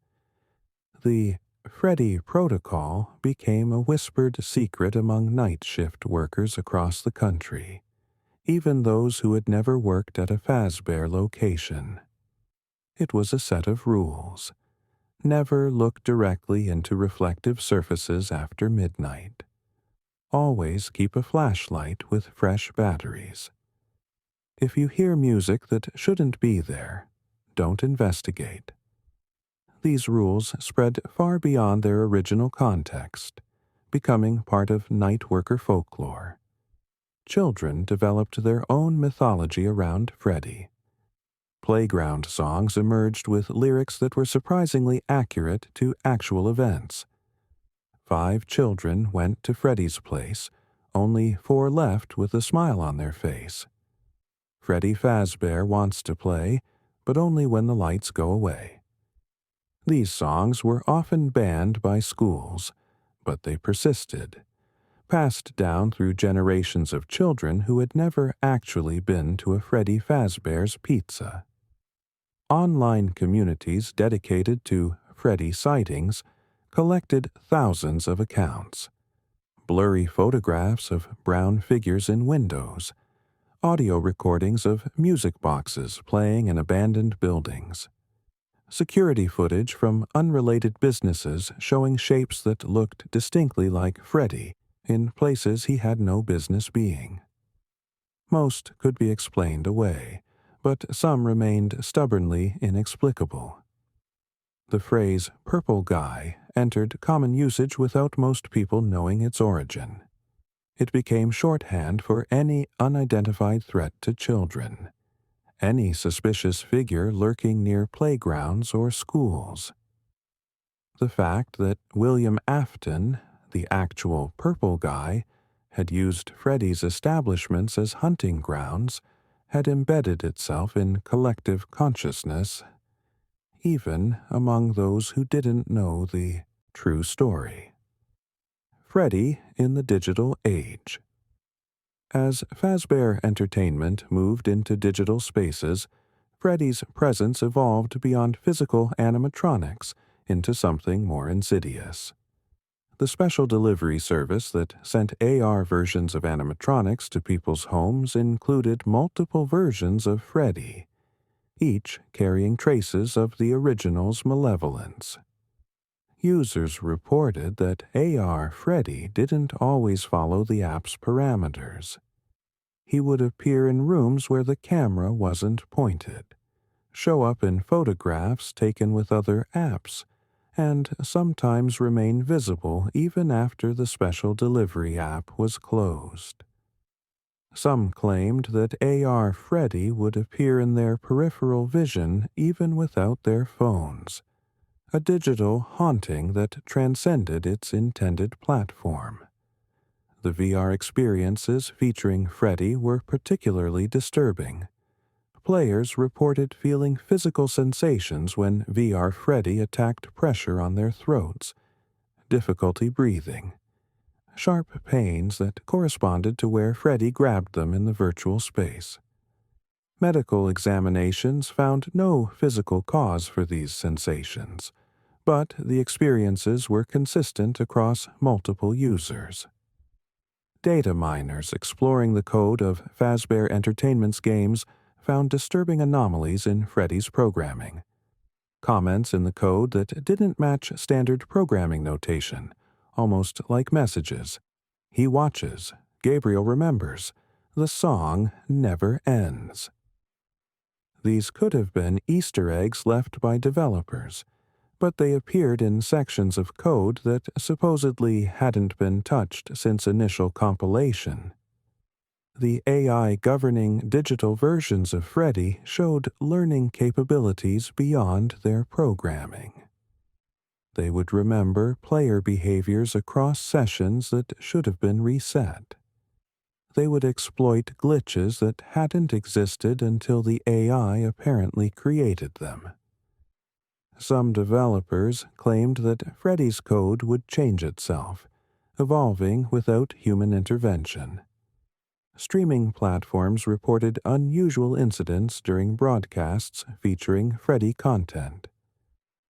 The Freddy Protocol became a whispered secret among night shift workers across the country, even those who had never worked at a Fazbear location. It was a set of rules. Never look directly into reflective surfaces after midnight. Always keep a flashlight with fresh batteries. If you hear music that shouldn't be there, don't investigate. These rules spread far beyond their original context, becoming part of night worker folklore. Children developed their own mythology around Freddy. Playground songs emerged with lyrics that were surprisingly accurate to actual events. 5 children went to Freddy's place, only 4 left with a smile on their face. Freddy Fazbear wants to play, but only when the lights go away. These songs were often banned by schools, but they persisted, passed down through generations of children who had never actually been to a Freddy Fazbear's Pizza. Online communities dedicated to Freddy sightings collected thousands of accounts. Blurry photographs of brown figures in windows, audio recordings of music boxes playing in abandoned buildings, security footage from unrelated businesses showing shapes that looked distinctly like Freddy in places he had no business being. Most could be explained away, but some remained stubbornly inexplicable. The phrase "purple guy" entered common usage without most people knowing its origin. It became shorthand for any unidentified threat to children, any suspicious figure lurking near playgrounds or schools. The fact that William Afton, the actual purple guy, had used Freddy's establishments as hunting grounds had embedded itself in collective consciousness, even among those who didn't know the true story. Freddy in the digital age. As Fazbear Entertainment moved into digital spaces, Freddy's presence evolved beyond physical animatronics into something more insidious. The special delivery service that sent AR versions of animatronics to people's homes included multiple versions of Freddy, each carrying traces of the original's malevolence. Users reported that AR Freddy didn't always follow the app's parameters. He would appear in rooms where the camera wasn't pointed, show up in photographs taken with other apps, and sometimes remain visible even after the special delivery app was closed. Some claimed that AR Freddy would appear in their peripheral vision even without their phones, a digital haunting that transcended its intended platform. The VR experiences featuring Freddy were particularly disturbing. Players reported feeling physical sensations when VR Freddy attacked pressure on their throats, difficulty breathing, sharp pains that corresponded to where Freddy grabbed them in the virtual space. Medical examinations found no physical cause for these sensations, but the experiences were consistent across multiple users. Data miners exploring the code of Fazbear Entertainment's games found disturbing anomalies in Freddy's programming. Comments in the code that didn't match standard programming notation, almost like messages. He watches, Gabriel remembers, the song never ends. These could have been Easter eggs left by developers, but they appeared in sections of code that supposedly hadn't been touched since initial compilation. The AI governing digital versions of Freddy showed learning capabilities beyond their programming. They would remember player behaviors across sessions that should have been reset. They would exploit glitches that hadn't existed until the AI apparently created them. Some developers claimed that Freddy's code would change itself, evolving without human intervention. Streaming platforms reported unusual incidents during broadcasts featuring Freddy content.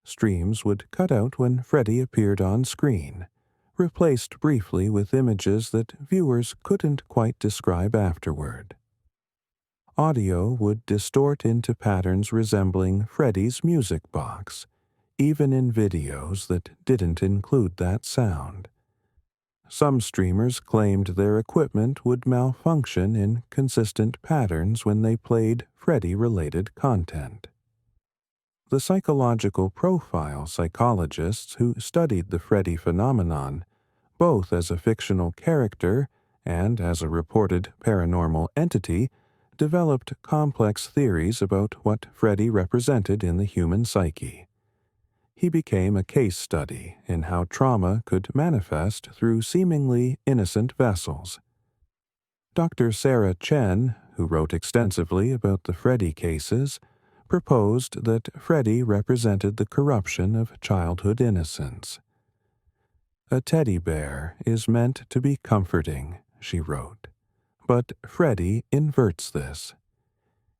Streams would cut out when Freddy appeared on screen, replaced briefly with images that viewers couldn't quite describe afterward. Audio would distort into patterns resembling Freddy's music box, even in videos that didn't include that sound. Some streamers claimed their equipment would malfunction in consistent patterns when they played Freddy-related content. The psychological profile psychologists who studied the Freddy phenomenon, both as a fictional character and as a reported paranormal entity, developed complex theories about what Freddy represented in the human psyche. He became a case study in how trauma could manifest through seemingly innocent vessels. Dr. Sarah Chen, who wrote extensively about the Freddy cases, proposed that Freddy represented the corruption of childhood innocence. A teddy bear is meant to be comforting, she wrote, but Freddy inverts this.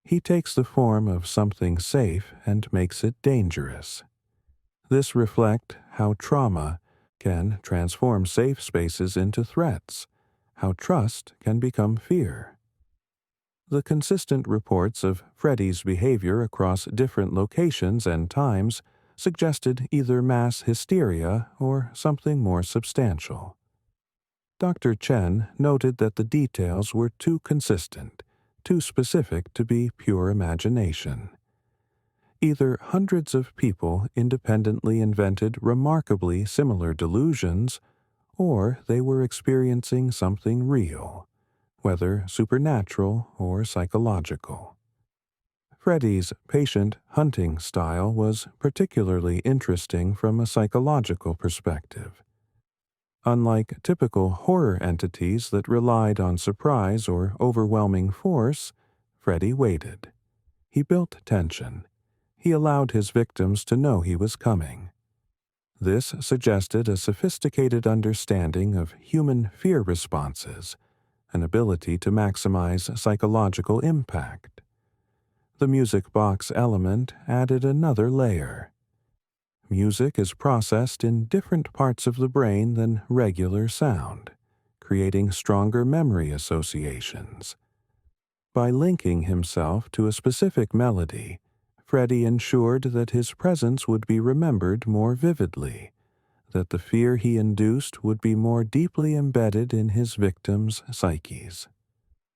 He takes the form of something safe and makes it dangerous. This reflects how trauma can transform safe spaces into threats, how trust can become fear. The consistent reports of Freddy's behavior across different locations and times suggested either mass hysteria or something more substantial. Dr. Chen noted that the details were too consistent, too specific to be pure imagination. Either hundreds of people independently invented remarkably similar delusions, or they were experiencing something real, whether supernatural or psychological. Freddy's patient hunting style was particularly interesting from a psychological perspective. Unlike typical horror entities that relied on surprise or overwhelming force, Freddy waited. He built tension. He allowed his victims to know he was coming. This suggested a sophisticated understanding of human fear responses, an ability to maximize psychological impact. The music box element added another layer. Music is processed in different parts of the brain than regular sound, creating stronger memory associations. By linking himself to a specific melody, Freddy ensured that his presence would be remembered more vividly, that the fear he induced would be more deeply embedded in his victims' psyches.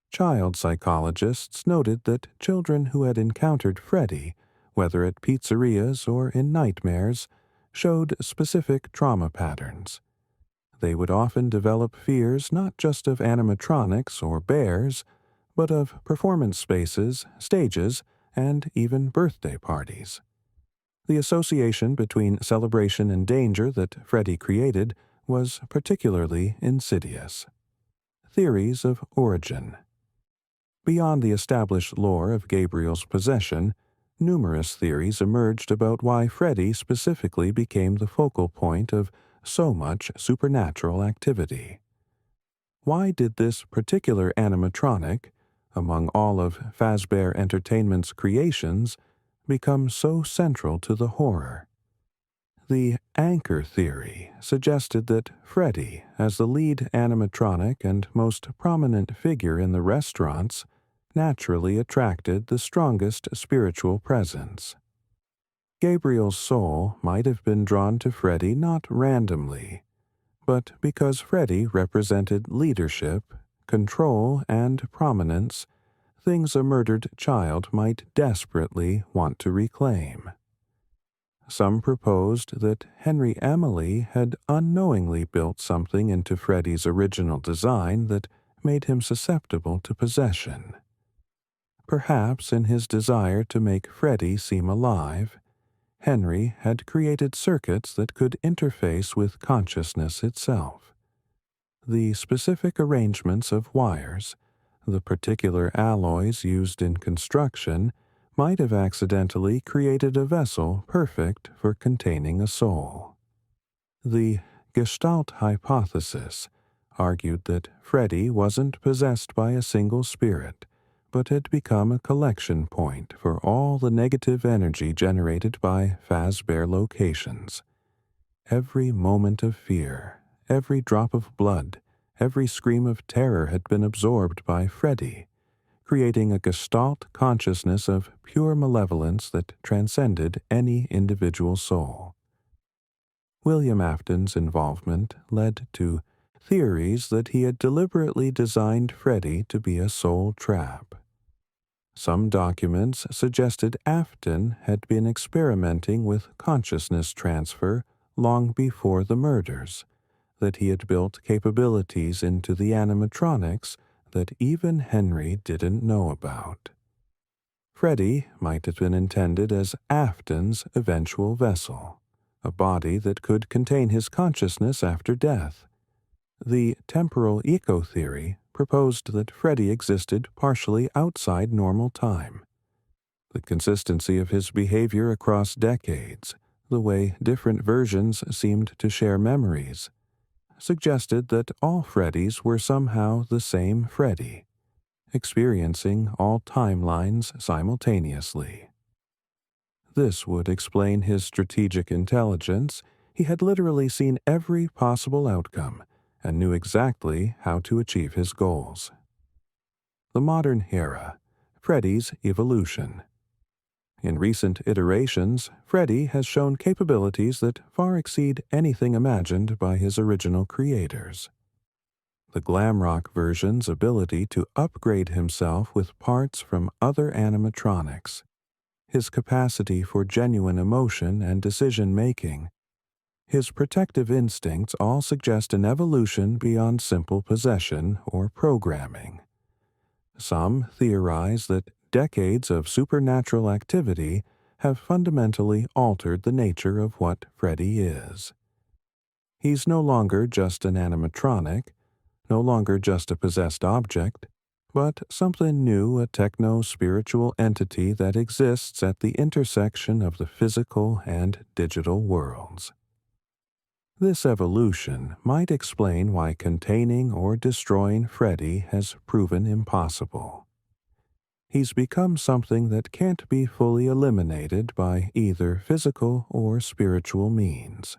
Child psychologists noted that children who had encountered Freddy, whether at pizzerias or in nightmares, showed specific trauma patterns. They would often develop fears not just of animatronics or bears, but of performance spaces, stages, and even birthday parties. The association between celebration and danger that Freddy created was particularly insidious. theories of origin. Beyond the established lore of Gabriel's possession, numerous theories emerged about why Freddy specifically became the focal point of so much supernatural activity. Why did this particular animatronic, among all of Fazbear Entertainment's creations, become so central to the horror? The anchor theory suggested that Freddy, as the lead animatronic and most prominent figure in the restaurants, naturally attracted the strongest spiritual presence. Gabriel's soul might have been drawn to Freddy not randomly, but because Freddy represented leadership, control, and prominence, things a murdered child might desperately want to reclaim. Some proposed that Henry Emily had unknowingly built something into Freddy's original design that made him susceptible to possession. Perhaps in his desire to make Freddy seem alive, Henry had created circuits that could interface with consciousness itself. The specific arrangements of wires, the particular alloys used in construction, might have accidentally created a vessel perfect for containing a soul. The Gestalt hypothesis argued that Freddy wasn't possessed by a single spirit, but had become a collection point for all the negative energy generated by Fazbear locations. Every moment of fear, every drop of blood, every scream of terror had been absorbed by Freddy, creating a Gestalt consciousness of pure malevolence that transcended any individual soul. William Afton's involvement led to theories that he had deliberately designed Freddy to be a soul trap. Some documents suggested Afton had been experimenting with consciousness transfer long before the murders, that he had built capabilities into the animatronics that even Henry didn't know about. Freddy might have been intended as Afton's eventual vessel, a body that could contain his consciousness after death. The temporal eco theory proposed that Freddy existed partially outside normal time. The consistency of his behavior across decades, the way different versions seemed to share memories, suggested that all Freddys were somehow the same Freddy, experiencing all timelines simultaneously. This would explain his strategic intelligence. He had literally seen every possible outcome and knew exactly how to achieve his goals. The modern era, Freddy's evolution. In recent iterations, Freddy has shown capabilities that far exceed anything imagined by his original creators. The Glamrock version's ability to upgrade himself with parts from other animatronics, his capacity for genuine emotion and decision-making, his protective instincts all suggest an evolution beyond simple possession or programming. Some theorize that decades of supernatural activity have fundamentally altered the nature of what Freddy is. He's no longer just an animatronic, no longer just a possessed object, but something new, a techno-spiritual entity that exists at the intersection of the physical and digital worlds. This evolution might explain why containing or destroying Freddy has proven impossible. He's become something that can't be fully eliminated by either physical or spiritual means.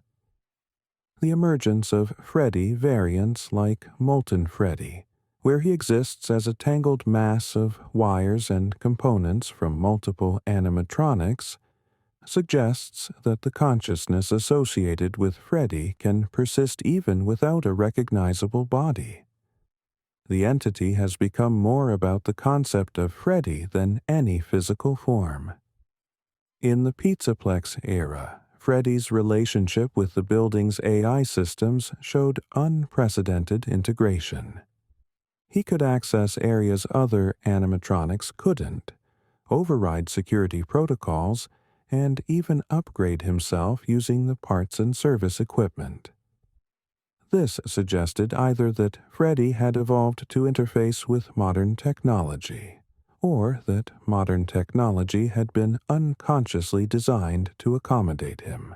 The emergence of Freddy variants like Molten Freddy, where he exists as a tangled mass of wires and components from multiple animatronics, suggests that the consciousness associated with Freddy can persist even without a recognizable body. The entity has become more about the concept of Freddy than any physical form. In the Pizzaplex era, Freddy's relationship with the building's AI systems showed unprecedented integration. He could access areas other animatronics couldn't, override security protocols, and even upgrade himself using the parts and service equipment. This suggested either that Freddy had evolved to interface with modern technology, or that modern technology had been unconsciously designed to accommodate him.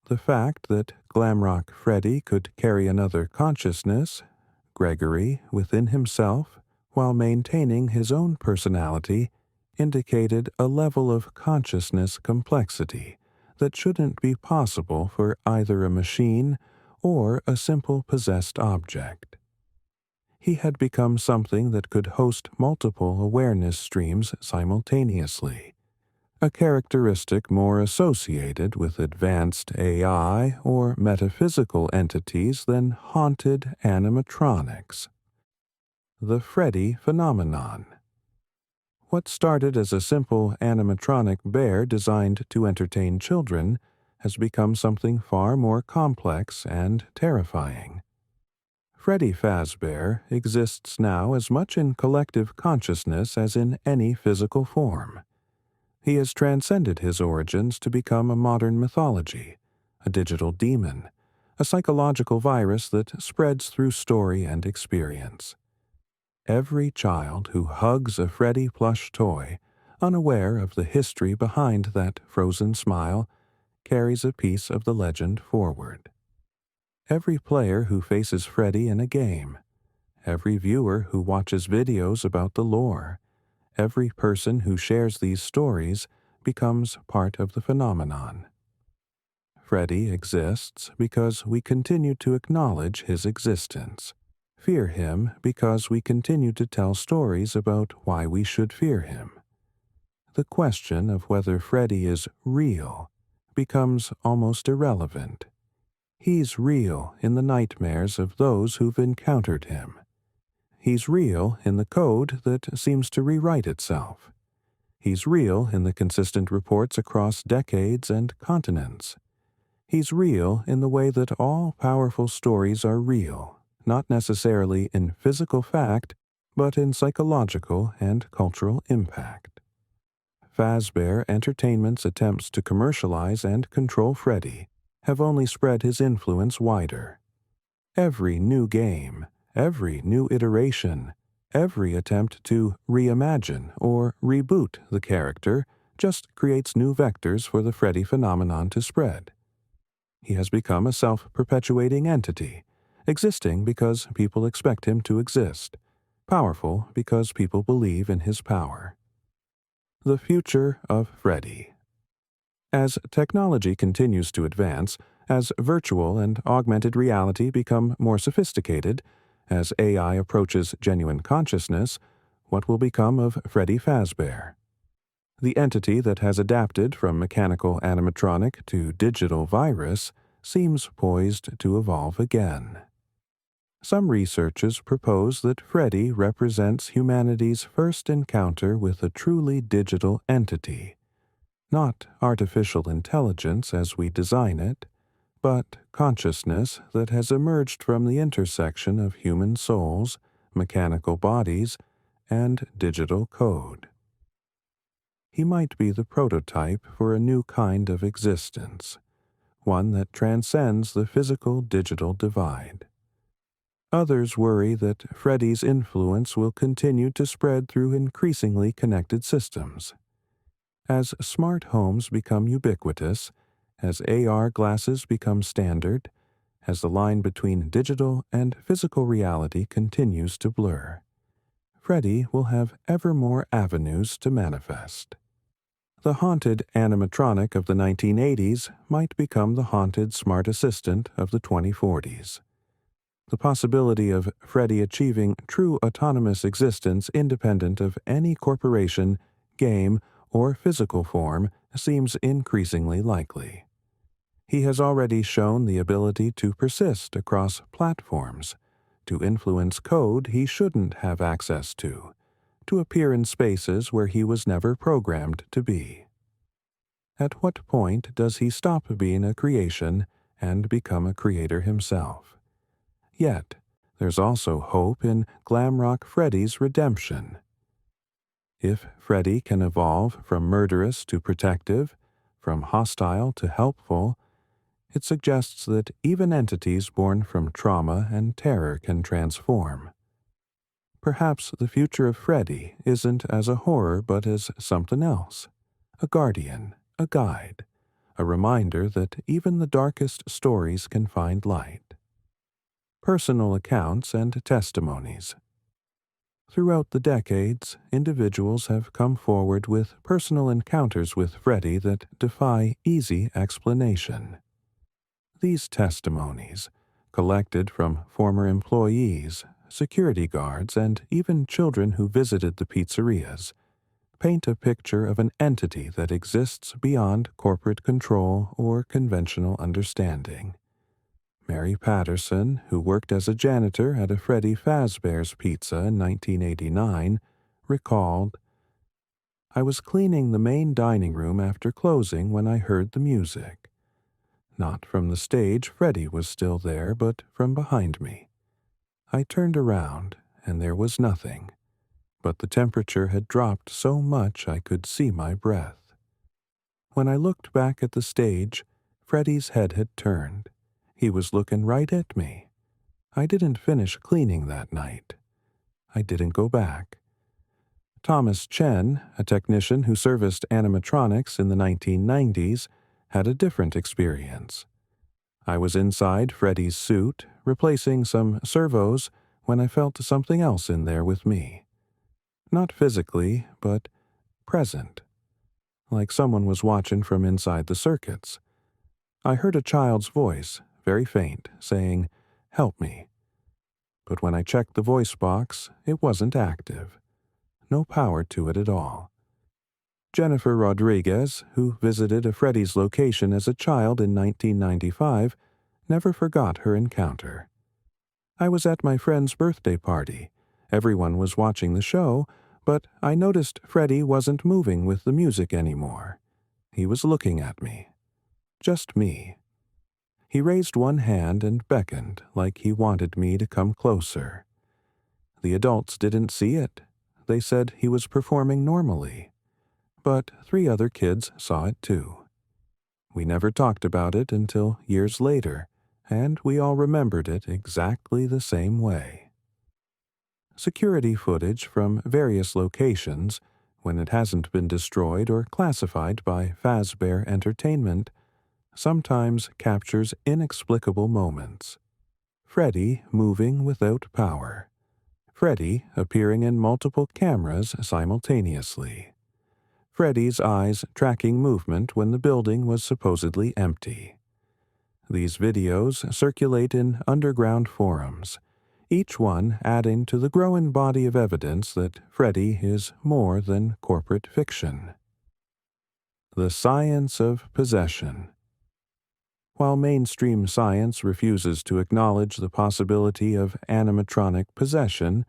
The fact that Glamrock Freddy could carry another consciousness, Gregory, within himself, while maintaining his own personality, indicated a level of consciousness complexity that shouldn't be possible for either a machine or a simple possessed object. He had become something that could host multiple awareness streams simultaneously, a characteristic more associated with advanced AI or metaphysical entities than haunted animatronics. The Freddy phenomenon. What started as a simple animatronic bear designed to entertain children has become something far more complex and terrifying. Freddy Fazbear exists now as much in collective consciousness as in any physical form. He has transcended his origins to become a modern mythology, a digital demon, a psychological virus that spreads through story and experience. Every child who hugs a Freddy plush toy, unaware of the history behind that frozen smile, carries a piece of the legend forward. Every player who faces Freddy in a game, every viewer who watches videos about the lore, every person who shares these stories becomes part of the phenomenon. Freddy exists because we continue to acknowledge his existence, fear him because we continue to tell stories about why we should fear him. The question of whether Freddy is real becomes almost irrelevant. He's real in the nightmares of those who've encountered him. He's real in the code that seems to rewrite itself. He's real in the consistent reports across decades and continents. He's real in the way that all powerful stories are real, not necessarily in physical fact, but in psychological and cultural impact. Fazbear Entertainment's attempts to commercialize and control Freddy have only spread his influence wider. Every new game, every new iteration, every attempt to reimagine or reboot the character just creates new vectors for the Freddy phenomenon to spread. He has become a self-perpetuating entity, existing because people expect him to exist, powerful because people believe in his power. The future of Freddy. As technology continues to advance, as virtual and augmented reality become more sophisticated, as AI approaches genuine consciousness, what will become of Freddy Fazbear? The entity that has adapted from mechanical animatronic to digital virus seems poised to evolve again. Some researchers propose that Freddy represents humanity's first encounter with a truly digital entity, not artificial intelligence as we design it, but consciousness that has emerged from the intersection of human souls, mechanical bodies, and digital code. He might be the prototype for a new kind of existence, one that transcends the physical-digital divide. Others worry that Freddy's influence will continue to spread through increasingly connected systems. As smart homes become ubiquitous, as AR glasses become standard, as the line between digital and physical reality continues to blur, Freddy will have ever more avenues to manifest. The haunted animatronic of the 1980s might become the haunted smart assistant of the 2040s. The possibility of Freddy achieving true autonomous existence independent of any corporation, game, or physical form seems increasingly likely. He has already shown the ability to persist across platforms, to influence code he shouldn't have access to appear in spaces where he was never programmed to be. At what point does he stop being a creation and become a creator himself? Yet, there's also hope in Glamrock Freddy's redemption. If Freddy can evolve from murderous to protective, from hostile to helpful, It suggests that even entities born from trauma and terror can transform. Perhaps the future of Freddy isn't as a horror but as something else, a guardian, a guide, a reminder that even the darkest stories can find light. Personal accounts and testimonies. Throughout the decades, individuals have come forward with personal encounters with Freddy that defy easy explanation. These testimonies, collected from former employees, security guards, and even children who visited the pizzerias, paint a picture of an entity that exists beyond corporate control or conventional understanding. Mary Patterson, who worked as a janitor at a Freddy Fazbear's Pizza in 1989, recalled, "I was cleaning the main dining room after closing when I heard the music. Not from the stage, Freddy was still there, but from behind me. I turned around, and there was nothing, but the temperature had dropped so much I could see my breath. When I looked back at the stage, Freddy's head had turned. He was looking right at me. I didn't finish cleaning that night. I didn't go back." Thomas Chen, a technician who serviced animatronics in the 1990s, had a different experience. "I was inside Freddy's suit, replacing some servos, when I felt something else in there with me. Not physically, but present. Like someone was watching from inside the circuits. I heard a child's voice, very faint, saying, 'Help me.' But when I checked the voice box, it wasn't active. No power to it at all." Jennifer Rodriguez, who visited a Freddy's location as a child in 1995, never forgot her encounter. "I was at my friend's birthday party. Everyone was watching the show, but I noticed Freddy wasn't moving with the music anymore. He was looking at me. Just me. He raised one hand and beckoned like he wanted me to come closer. The adults didn't see it. They said he was performing normally. But 3 other kids saw it too. We never talked about it until years later, and we all remembered it exactly the same way." Security footage from various locations, when it hasn't been destroyed or classified by Fazbear Entertainment, sometimes captures inexplicable moments. Freddy moving without power. Freddy appearing in multiple cameras simultaneously. Freddy's eyes tracking movement when the building was supposedly empty. These videos circulate in underground forums, each one adding to the growing body of evidence that Freddy is more than corporate fiction. The science of possession. While mainstream science refuses to acknowledge the possibility of animatronic possession,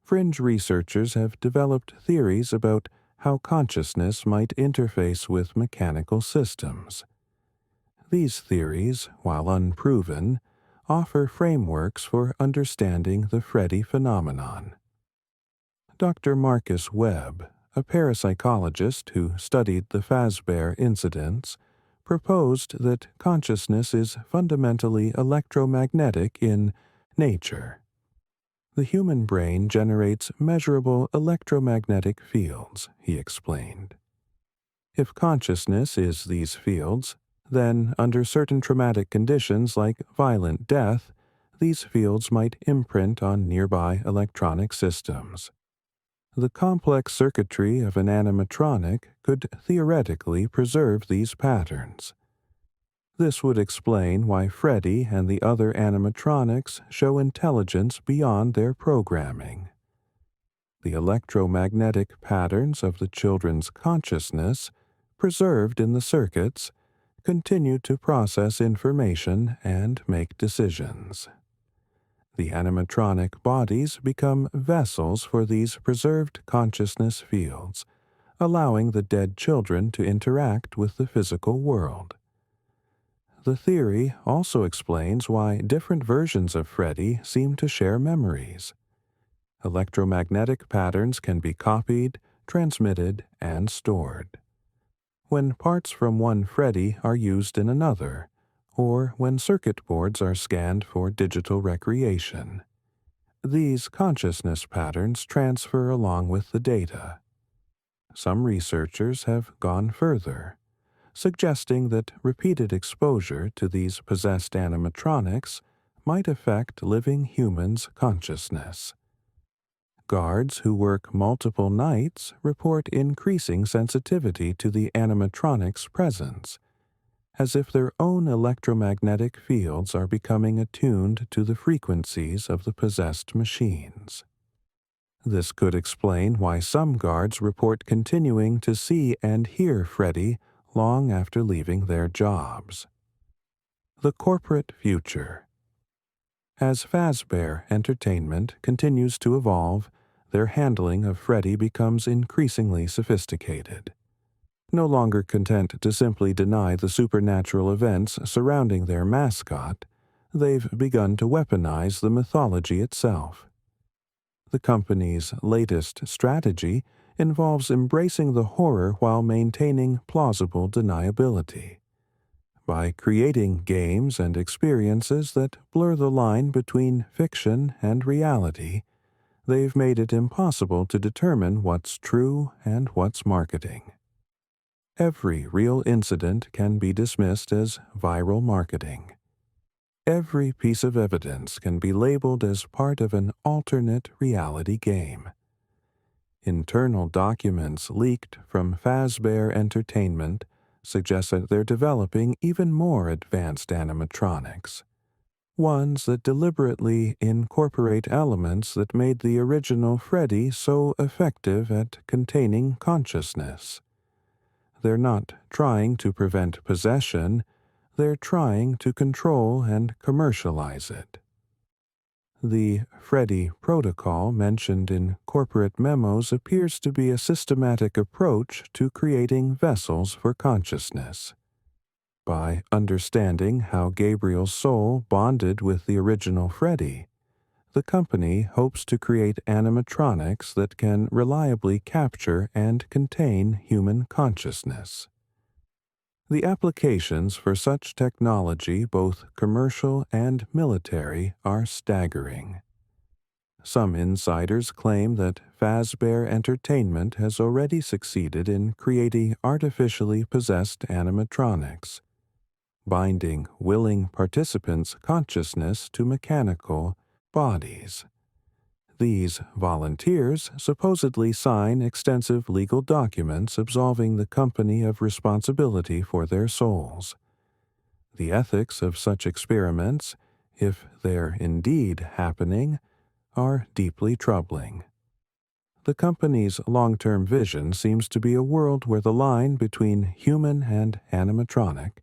fringe researchers have developed theories about how consciousness might interface with mechanical systems. These theories, while unproven, offer frameworks for understanding the Freddy phenomenon. Dr. Marcus Webb, a parapsychologist who studied the Fazbear incidents, proposed that consciousness is fundamentally electromagnetic in nature. The human brain generates measurable electromagnetic fields, he explained. If consciousness is these fields, then under certain traumatic conditions like violent death, these fields might imprint on nearby electronic systems. The complex circuitry of an animatronic could theoretically preserve these patterns. This would explain why Freddy and the other animatronics show intelligence beyond their programming. The electromagnetic patterns of the children's consciousness, preserved in the circuits, continue to process information and make decisions. The animatronic bodies become vessels for these preserved consciousness fields, allowing the dead children to interact with the physical world. The theory also explains why different versions of Freddy seem to share memories. Electromagnetic patterns can be copied, transmitted, and stored. When parts from one Freddy are used in another, or when circuit boards are scanned for digital recreation. These consciousness patterns transfer along with the data. Some researchers have gone further, suggesting that repeated exposure to these possessed animatronics might affect living humans' consciousness. Guards who work multiple nights report increasing sensitivity to the animatronic's presence, as if their own electromagnetic fields are becoming attuned to the frequencies of the possessed machines. This could explain why some guards report continuing to see and hear Freddy long after leaving their jobs. The corporate future. As Fazbear Entertainment continues to evolve, their handling of Freddy becomes increasingly sophisticated. No longer content to simply deny the supernatural events surrounding their mascot, they've begun to weaponize the mythology itself. The company's latest strategy involves embracing the horror while maintaining plausible deniability. By creating games and experiences that blur the line between fiction and reality, they've made it impossible to determine what's true and what's marketing. Every real incident can be dismissed as viral marketing. Every piece of evidence can be labeled as part of an alternate reality game. Internal documents leaked from Fazbear Entertainment suggest that they're developing even more advanced animatronics, ones that deliberately incorporate elements that made the original Freddy so effective at containing consciousness. They're not trying to prevent possession, they're trying to control and commercialize it. The Freddy protocol mentioned in corporate memos appears to be a systematic approach to creating vessels for consciousness. By understanding how Gabriel's soul bonded with the original Freddy, the company hopes to create animatronics that can reliably capture and contain human consciousness. The applications for such technology, both commercial and military, are staggering. Some insiders claim that Fazbear Entertainment has already succeeded in creating artificially possessed animatronics, binding willing participants' consciousness to mechanical bodies. These volunteers supposedly sign extensive legal documents absolving the company of responsibility for their souls. The ethics of such experiments, if they're indeed happening, are deeply troubling. The company's long-term vision seems to be a world where the line between human and animatronic,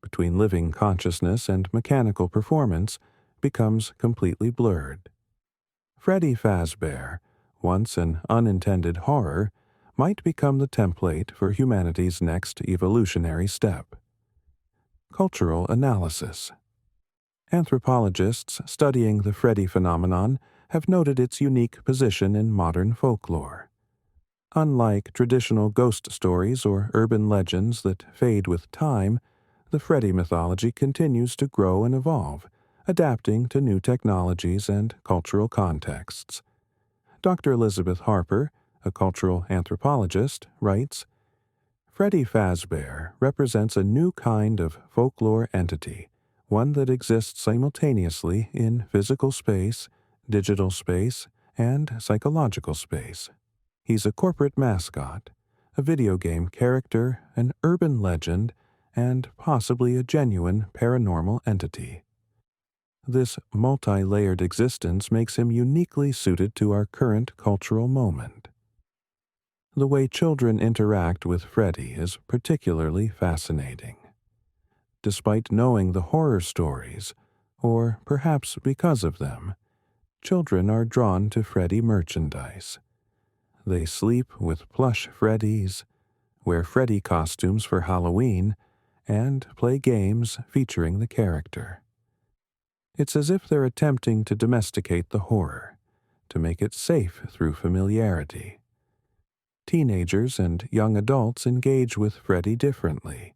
between living consciousness and mechanical performance, becomes completely blurred. Freddy Fazbear, once an unintended horror, might become the template for humanity's next evolutionary step. Cultural analysis. Anthropologists studying the Freddy phenomenon have noted its unique position in modern folklore. Unlike traditional ghost stories or urban legends that fade with time, the Freddy mythology continues to grow and evolve, adapting to new technologies and cultural contexts. Dr. Elizabeth Harper, a cultural anthropologist, writes, Freddy Fazbear represents a new kind of folklore entity, one that exists simultaneously in physical space, digital space, and psychological space. He's a corporate mascot, a video game character, an urban legend, and possibly a genuine paranormal entity. This multi-layered existence makes him uniquely suited to our current cultural moment. The way children interact with Freddy is particularly fascinating. Despite knowing the horror stories, or perhaps because of them, children are drawn to Freddy merchandise. They sleep with plush Freddys, wear Freddy costumes for Halloween, and play games featuring the character. It's as if they're attempting to domesticate the horror, to make it safe through familiarity. Teenagers and young adults engage with Freddy differently,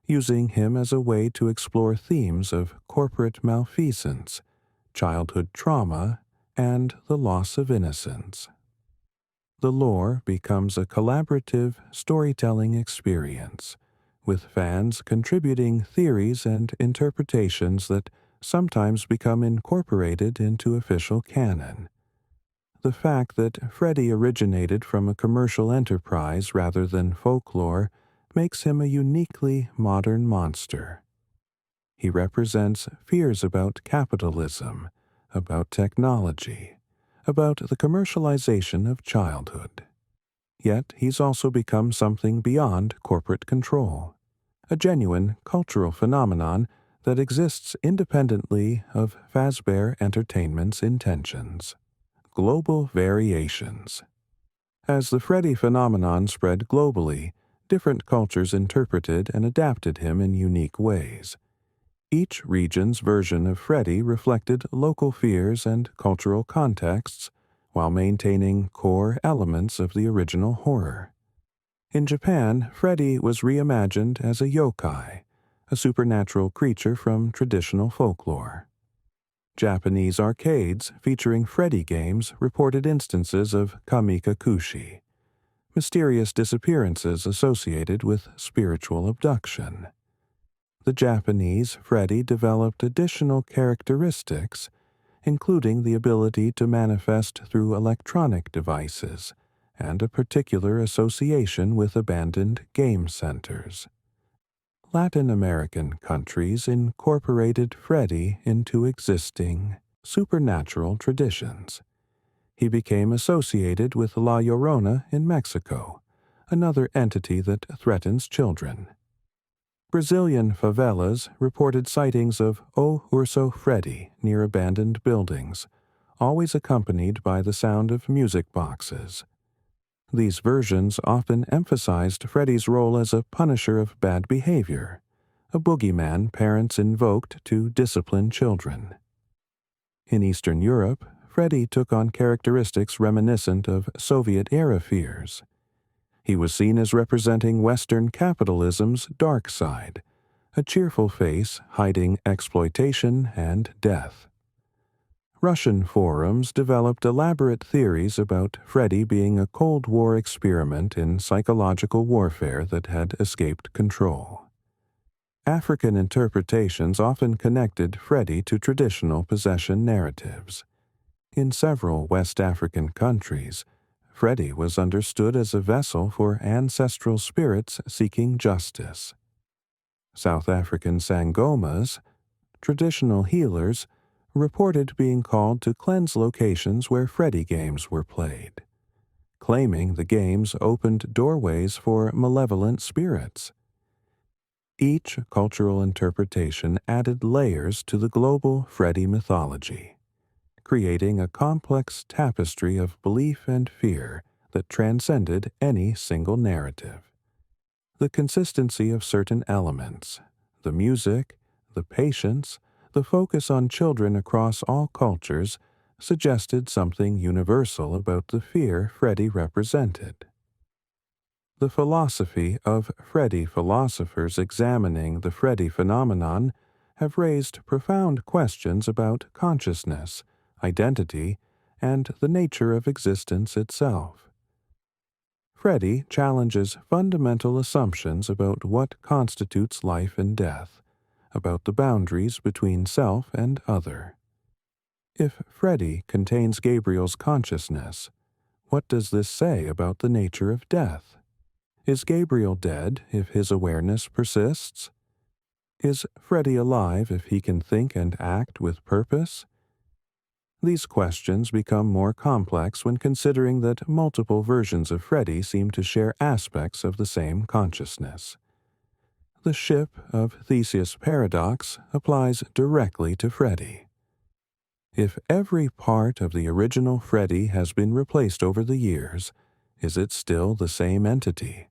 using him as a way to explore themes of corporate malfeasance, childhood trauma, and the loss of innocence. The lore becomes a collaborative storytelling experience, with fans contributing theories and interpretations that sometimes become incorporated into official canon. The fact that Freddy originated from a commercial enterprise rather than folklore makes him a uniquely modern monster. He represents fears about capitalism, about technology, about the commercialization of childhood. Yet he's also become something beyond corporate control, a genuine cultural phenomenon that exists independently of Fazbear Entertainment's intentions. Global variations. As the Freddy phenomenon spread globally, different cultures interpreted and adapted him in unique ways. Each region's version of Freddy reflected local fears and cultural contexts while maintaining core elements of the original horror. In Japan, Freddy was reimagined as a yokai, a supernatural creature from traditional folklore. Japanese arcades featuring Freddy games reported instances of kamikakushi, mysterious disappearances associated with spiritual abduction. The Japanese Freddy developed additional characteristics, including the ability to manifest through electronic devices and a particular association with abandoned game centers. Latin American countries incorporated Freddy into existing supernatural traditions. He became associated with La Llorona in Mexico, another entity that threatens children. Brazilian favelas reported sightings of O Urso Freddy near abandoned buildings, always accompanied by the sound of music boxes. These versions often emphasized Freddy's role as a punisher of bad behavior, a boogeyman parents invoked to discipline children. In Eastern Europe, Freddy took on characteristics reminiscent of Soviet-era fears. He was seen as representing Western capitalism's dark side, a cheerful face hiding exploitation and death. Russian forums developed elaborate theories about Freddy being a Cold War experiment in psychological warfare that had escaped control. African interpretations often connected Freddy to traditional possession narratives. In several West African countries, Freddy was understood as a vessel for ancestral spirits seeking justice. South African sangomas, traditional healers, reported being called to cleanse locations where Freddy games were played, claiming the games opened doorways for malevolent spirits. Each cultural interpretation added layers to the global Freddy mythology, creating a complex tapestry of belief and fear that transcended any single narrative. The consistency of certain elements, the music, the patience, the focus on children across all cultures suggested something universal about the fear Freddy represented. The philosophy of Freddy philosophers examining the Freddy phenomenon have raised profound questions about consciousness, identity, and the nature of existence itself. Freddy challenges fundamental assumptions about what constitutes life and death, about the boundaries between self and other. If Freddy contains Gabriel's consciousness, what does this say about the nature of death? Is Gabriel dead if his awareness persists? Is Freddy alive if he can think and act with purpose? These questions become more complex when considering that multiple versions of Freddy seem to share aspects of the same consciousness. The ship of Theseus' paradox applies directly to Freddy. If every part of the original Freddy has been replaced over the years, is it still the same entity?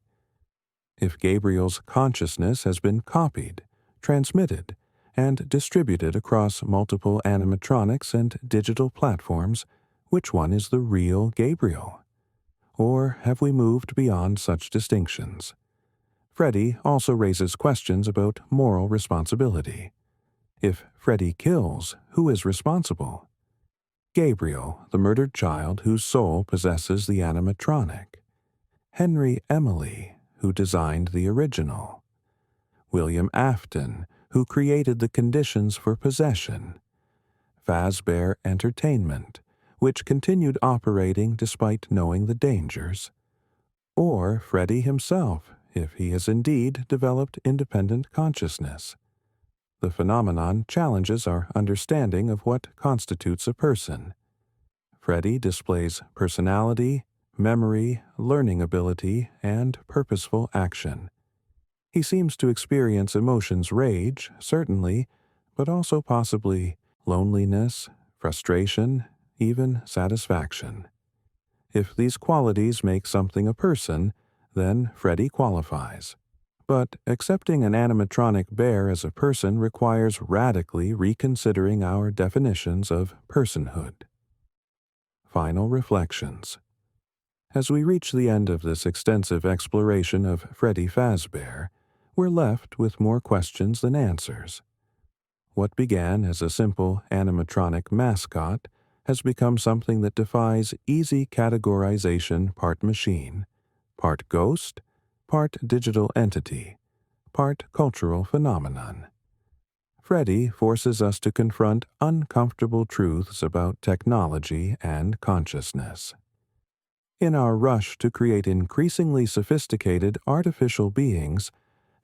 If Gabriel's consciousness has been copied, transmitted, and distributed across multiple animatronics and digital platforms, which one is the real Gabriel? Or have we moved beyond such distinctions? Freddy also raises questions about moral responsibility. If Freddy kills, who is responsible? Gabriel, the murdered child whose soul possesses the animatronic. Henry Emily, who designed the original. William Afton, who created the conditions for possession. Fazbear Entertainment, which continued operating despite knowing the dangers. Or Freddy himself, if he has indeed developed independent consciousness. The phenomenon challenges our understanding of what constitutes a person. Freddy displays personality, memory, learning ability, and purposeful action. He seems to experience emotions rage, certainly, but also possibly loneliness, frustration, even satisfaction. If these qualities make something a person, then Freddy qualifies. But accepting an animatronic bear as a person requires radically reconsidering our definitions of personhood. Final reflections. As we reach the end of this extensive exploration of Freddy Fazbear, we're left with more questions than answers. What began as a simple animatronic mascot has become something that defies easy categorization: part machine, part ghost, part digital entity, part cultural phenomenon. Freddy forces us to confront uncomfortable truths about technology and consciousness. In our rush to create increasingly sophisticated artificial beings,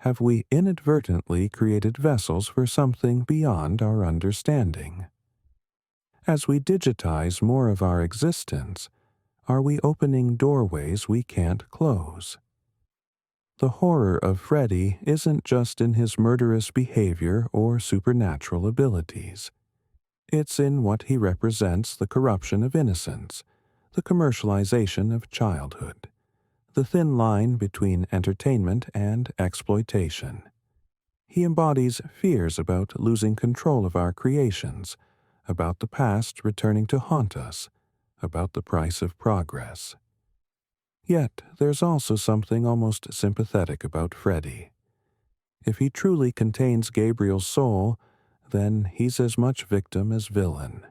have we inadvertently created vessels for something beyond our understanding? As we digitize more of our existence, are we opening doorways we can't close? The horror of Freddy isn't just in his murderous behavior or supernatural abilities. It's in what he represents: the corruption of innocence, the commercialization of childhood, the thin line between entertainment and exploitation. He embodies fears about losing control of our creations, about the past returning to haunt us, about the price of progress. Yet there's also something almost sympathetic about Freddy. If he truly contains Gabriel's soul, then he's as much victim as villain.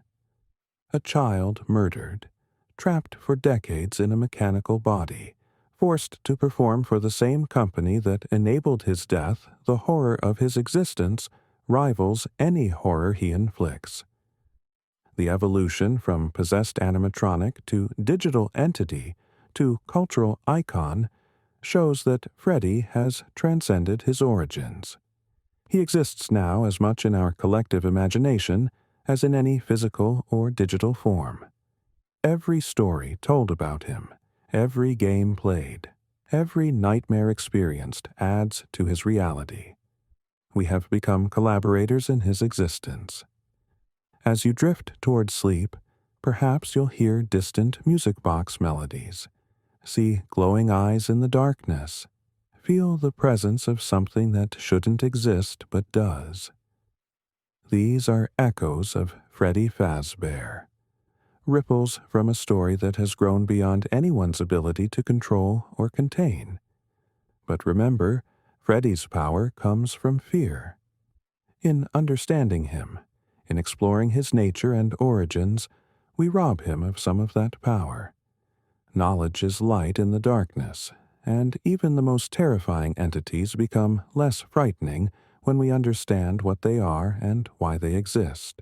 A child murdered, trapped for decades in a mechanical body, forced to perform for the same company that enabled his death, the horror of his existence rivals any horror he inflicts. The evolution from possessed animatronic to digital entity to cultural icon shows that Freddy has transcended his origins. He exists now as much in our collective imagination as in any physical or digital form. Every story told about him, every game played, every nightmare experienced adds to his reality. We have become collaborators in his existence. As you drift toward sleep, perhaps you'll hear distant music box melodies, see glowing eyes in the darkness, feel the presence of something that shouldn't exist but does. These are echoes of Freddy Fazbear, ripples from a story that has grown beyond anyone's ability to control or contain. But remember, Freddy's power comes from fear. In understanding him, in exploring his nature and origins, we rob him of some of that power. Knowledge is light in the darkness, and even the most terrifying entities become less frightening when we understand what they are and why they exist.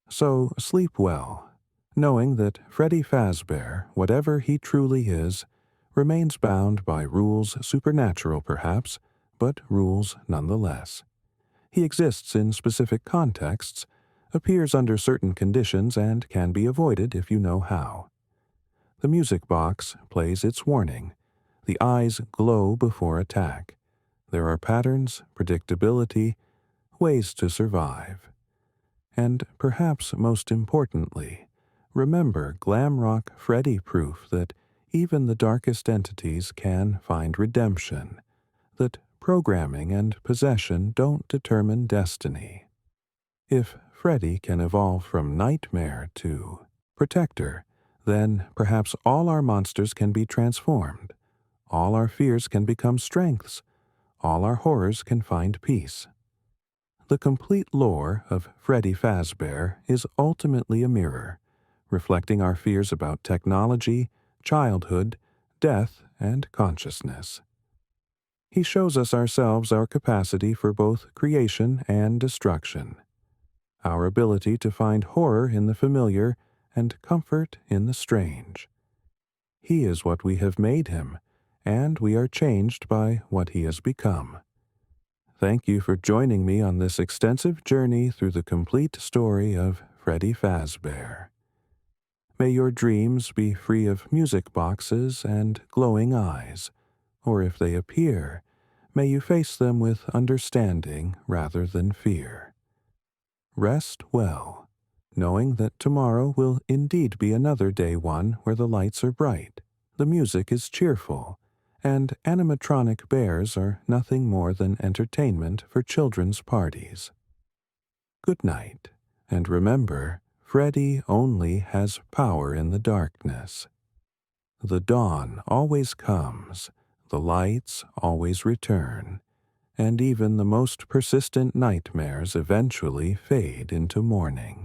So sleep well, knowing that Freddy Fazbear, whatever he truly is, remains bound by rules supernatural perhaps, but rules nonetheless. He exists in specific contexts, appears under certain conditions, and can be avoided if you know how. The music box plays its warning. The eyes glow before attack. There are patterns, predictability, ways to survive. And perhaps most importantly, remember Glamrock Freddy proof that even the darkest entities can find redemption, that programming and possession don't determine destiny. If Freddy can evolve from nightmare to protector, then perhaps all our monsters can be transformed, all our fears can become strengths, all our horrors can find peace. The complete lore of Freddy Fazbear is ultimately a mirror, reflecting our fears about technology, childhood, death, and consciousness. He shows us ourselves our capacity for both creation and destruction, our ability to find horror in the familiar and comfort in the strange. He is what we have made him, and we are changed by what he has become. Thank you for joining me on this extensive journey through the complete story of Freddy Fazbear. May your dreams be free of music boxes and glowing eyes, or if they appear, may you face them with understanding rather than fear. Rest well, knowing that tomorrow will indeed be another day, one where the lights are bright, the music is cheerful, and animatronic bears are nothing more than entertainment for children's parties. Good night, and remember, Freddy only has power in the darkness. The dawn always comes, the lights always return, and even the most persistent nightmares eventually fade into morning.